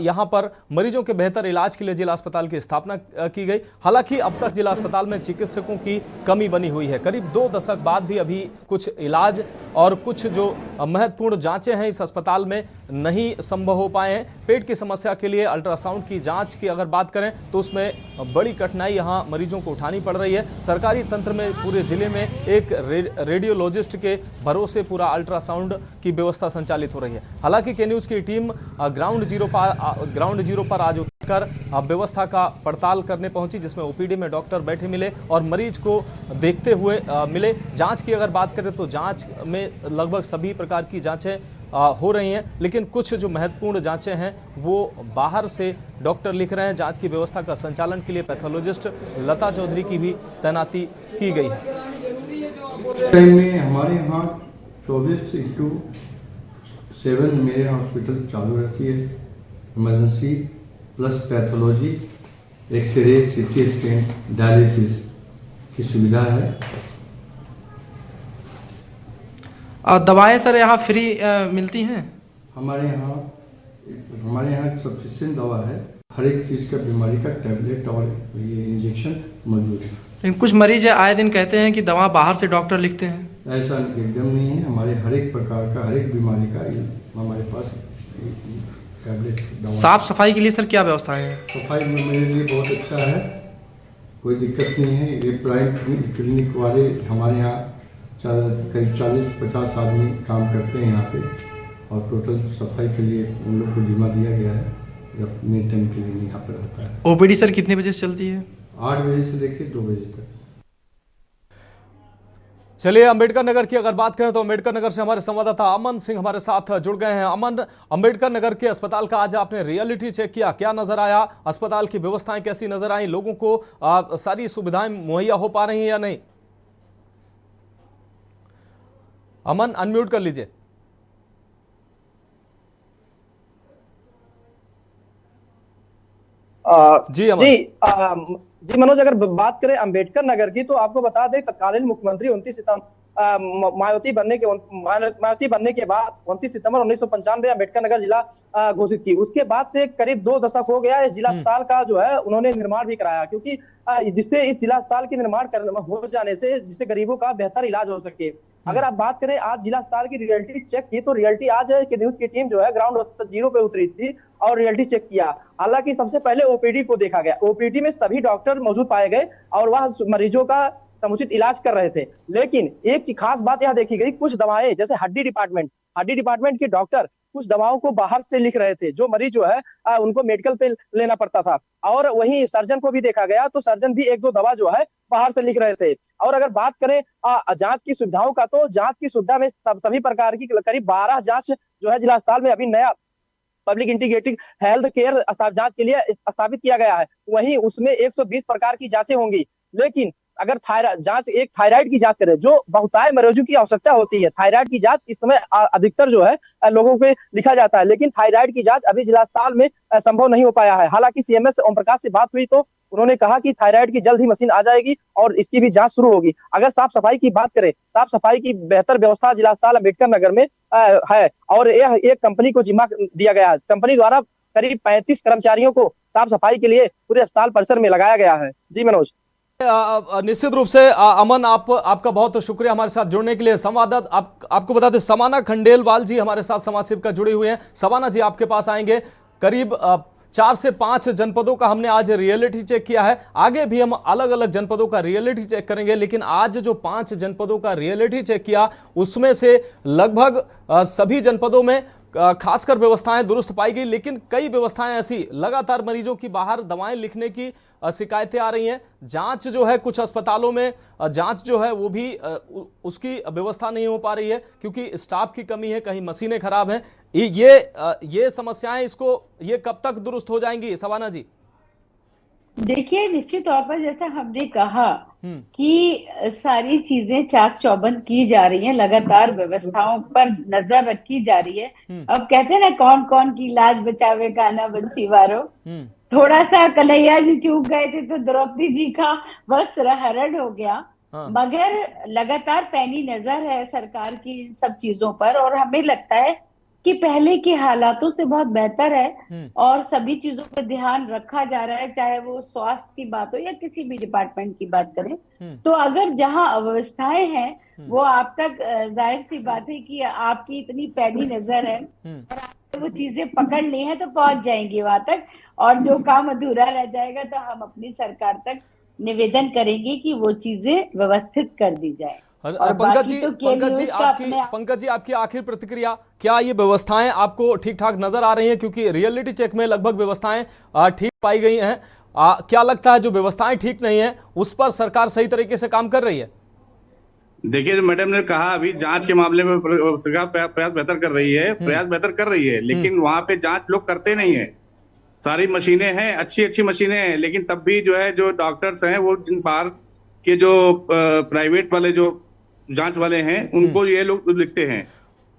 यहां पर मरीजों के बेहतर इलाज के लिए जिला अस्पताल की स्थापना की गई। हालांकि अब तक जिला अस्पताल में चिकित्सकों की कमी बनी हुई है। करीब 2 दशक बाद भी अभी कुछ इलाज और कुछ जो महत्वपूर्ण जांचें हैं इस अस्पताल में नहीं संभव हो पाए हैं। पेट की समस्या के लिए अल्ट्रासाउंड की जांच की अगर बात करें तो उसमें बड़ी कठिनाई यहां मरीजों को उठानी पड़ रही है। सरकारी तंत्र में पूरे जिले में एक रेडियोलॉजिस्ट के भरोसे पूरा अल्ट्रासाउंड की व्यवस्था संचालित हो रही है। हालांकि के न्यूज़ की टीम ग्राउंड जीरो पर आज उतरकर व्यवस्था का पड़ताल करने पहुंची, जिसमें ओपीडी में डॉक्टर बैठे मिले और मरीज को देखते हुए मिले। जांच की अगर बात करें तो जांच में लगभग सभी प्रकार की जांचें हो रही हैं, लेकिन कुछ जो महत्वपूर्ण जांचें हैं वो बाहर से डॉक्टर लिख रहे हैं। जांच की व्यवस्था का संचालन के लिए पैथोलॉजिस्ट लता चौधरी की भी तैनाती की गई है। टाइम में हमारे यहाँ 24/7 मेरे हॉस्पिटल चालू रहती है। Emergency plus pathology, X-ray, CT scan, dialysis की सुविधा है। दवाएं सर यहाँ फ्री मिलती हैं? हमारे यहाँ सफिशिएंट दवा है। हर एक चीज़ का बीमारी का टैबलेट और ये इंजेक्शन मौजूद है। लेकिन कुछ मरीज आए दिन कहते हैं कि दवा बाहर से डॉक्टर लिखते हैं। ऐसा एकदम नहीं है। हमारे हर एक प्रकार का, हर एक बीमारी का हमारे पास टैबलेट दवा। साफ सफाई के लिए सर क्या व्यवस्थाएं हैं? सफाई में मेरे लिए बहुत अच्छा है, कोई दिक्कत नहीं है। ये प्राइवेट क्लिनिक वाले हमारे यहाँ करीब 40-50 आदमी काम करते हैं यहाँ पे, और टोटल सफाई के लिए उन लोग को जिम्मा दिया गया है। अपने टाइम के लिए यहाँ पर रहता है। ओपीडी सर कितने बजे से चलती है? 8 बजे से लेकर 2 बजे तक। चलिए अंबेडकर नगर की अगर बात करें तो अंबेडकर नगर से हमारे संवाददाता अमन सिंह हमारे साथ जुड़ गए हैं। अमन, अंबेडकर नगर के अस्पताल का आज आपने रियलिटी चेक किया, क्या नजर आया? अस्पताल की व्यवस्थाएं कैसी नजर आई? लोगों को सारी सुविधाएं मुहैया हो पा रही हैं या नहीं? अमन, अनम्यूट कर लीजिए। जी मनोज, अगर बात करें अंबेडकर नगर की तो आपको बता दें तत्कालीन मुख्यमंत्री 29 सितंबर मायावती बनने के बाद 29 सितंबर 1995 अंबेडकर नगर जिला घोषित की। उसके बाद से करीब 2 दशक हो गया है। जिला अस्पताल का जो है उन्होंने निर्माण भी कराया, क्योंकि जिससे इस जिला अस्पताल के निर्माण हो जाने से जिससे गरीबों का बेहतर इलाज हो सके। अगर आप बात करें आज जिला अस्पताल की रियलिटी चेक की तो रियलिटी आज है कि न्यूज की टीम जो है ग्राउंड जीरो पे उतरी थी और रियलिटी चेक किया। हालांकि सबसे पहले ओपीडी को देखा गया। ओपीडी में सभी डॉक्टर मौजूद पाए गए और वह मरीजों का समुचित इलाज कर रहे थे। लेकिन एक खास बात यहाँ देखी गई, कुछ दवाएं जैसे हड्डी डिपार्टमेंट के डॉक्टर कुछ दवाओं को बाहर से लिख रहे थे, जो मरीज जो है उनको मेडिकल पे लेना पड़ता था। और वहीं सर्जन को भी देखा गया तो सर्जन भी 1-2 दवा जो है बाहर से लिख रहे थे। और अगर बात करें जांच की सुविधाओं का तो जांच की सुविधा में सभी प्रकार की करीब 12 जांच जो है जिला अस्पताल में अभी नया पब्लिक इंटीग्रेटेड हेल्थ केयर जांच के लिए स्थापित किया गया है। वहीं उसमें 120 प्रकार की जांचें होंगी। लेकिन अगर थायराइड की जांच करें, जो बहुतायत मरीजों की आवश्यकता होती है, थायराइड की जांच इस समय अधिकतर जो है लोगों को लिखा जाता है, लेकिन थायराइड की जांच अभी जिला अस्पताल में संभव नहीं हो पाया है। हालांकि सीएमएस ओम प्रकाश से बात हुई तो उन्होंने कहा कि थायराइड की जल्द ही मशीन आ जाएगी और इसकी भी जांच शुरू होगी। अगर साफ सफाई की बात करें, साफ सफाई की बेहतर व्यवस्था जिला अस्पताल अम्बेडकर नगर में है और यह एक कंपनी को जिम्मा दिया गया है। कंपनी द्वारा करीब 35 कर्मचारियों को साफ सफाई के लिए पूरे अस्पताल परिसर में लगाया गया है। जी मनोज। निश्चित रूप से अमन, आपका बहुत शुक्रिया हमारे साथ जुड़ने के लिए। संवाददाता आपको बता दें, समाना खंडेलवाल जी हमारे साथ समाज सेविका जुड़े हुए हैं। समाना जी, आपके पास आएंगे। करीब 4 से 5 जनपदों का हमने आज रियलिटी चेक किया है। आगे भी हम अलग अलग जनपदों का रियलिटी चेक करेंगे, लेकिन आज जो 5 जनपदों का रियलिटी चेक किया उसमें से लगभग सभी जनपदों में खासकर व्यवस्थाएं दुरुस्त पाई गई, लेकिन कई व्यवस्थाएं ऐसी लगातार मरीजों की बाहर दवाएं लिखने की शिकायतें आ रही हैं। जांच जो है कुछ अस्पतालों में जांच जो है वो भी उसकी व्यवस्था नहीं हो पा रही है क्योंकि स्टाफ की कमी है, कहीं मशीनें खराब हैं। ये समस्याएं ये कब तक दुरुस्त हो जाएंगी सवाना जी? देखिए, निश्चित तौर पर जैसा हमने कहा कि सारी चीजें चाक चौबंद की जा रही हैं, लगातार व्यवस्थाओं पर नजर रखी जा रही है। अब कहते हैं ना, कौन कौन की लाज बचावे गाना बंसी वारो। थोड़ा सा कन्हैया जी चूक गए थे तो द्रौपदी जी का वस्त्र हरण हो गया। मगर लगातार पैनी नजर है सरकार की इन सब चीजों पर और हमें लगता है कि पहले के हालातों से बहुत बेहतर है और सभी चीजों पर ध्यान रखा जा रहा है, चाहे वो स्वास्थ्य की बात हो या किसी भी डिपार्टमेंट की बात करें। तो अगर जहां अव्यवस्थाएं हैं वो आप तक, जाहिर सी बात है कि आपकी इतनी पैनी नजर है और आपने वो चीजें पकड़ ली हैं तो पहुंच जाएंगी वहां तक, और जो काम अधूरा रह जाएगा तो हम अपनी सरकार तक निवेदन करेंगे कि वो चीजें व्यवस्थित कर दी जाए। और पंकज जी आपकी आखिर प्रतिक्रिया, क्या ये व्यवस्थाएं आपको ठीक ठाक नजर आ रही हैं? क्योंकि रियलिटी चेक में लगभग व्यवस्थाएं ठीक पाई गई हैं। क्या लगता है जो व्यवस्थाएं ठीक नहीं है उस पर सरकार सही तरीके से काम कर रही है? देखिए, मैडम ने कहा अभी जांच के मामले में सरकार प्रयास बेहतर कर रही है, लेकिन वहां पे जांच लोग करते नहीं है। सारी मशीनें हैं, अच्छी मशीनें हैं, लेकिन तब भी जो है जो डॉक्टर्स हैं वो जिन बाहर के जो प्राइवेट वाले जो जांच वाले हैं उनको ये लोग लिखते हैं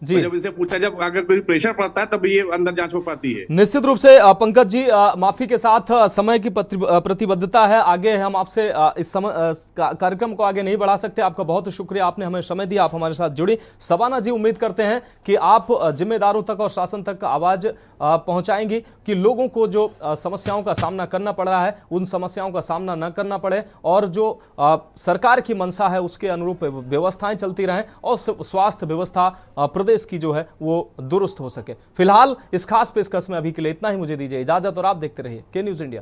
जी। तो जब इनसे पूछा, जब अगर कोई प्रेशर पड़ता है तब ये अंदर जांच हो पाती है। निश्चित रूप से पंकज जी, माफी के साथ समय की प्रतिबद्धता है, आगे हम आपसे इस कार्यक्रम को आगे नहीं बढ़ा सकते। आपका बहुत शुक्रिया, आपने हमें समय दिया, आप हमारे साथ जुड़ी। सबाना जी, उम्मीद करते हैं कि आप जिम्मेदारों तक और शासन तक आवाज पहुंचाएंगी कि लोगों को जो समस्याओं का सामना करना पड़ रहा है उन समस्याओं का सामना न करना पड़े और जो सरकार की मंशा है उसके अनुरूप व्यवस्थाएं चलती रहें और स्वास्थ्य व्यवस्था प्रदेश की जो है वो दुरुस्त हो सके। फिलहाल इस खास पेशकश में अभी के लिए इतना ही। मुझे दीजिए इजाजत और आप देखते रहिए के न्यूज़ इंडिया।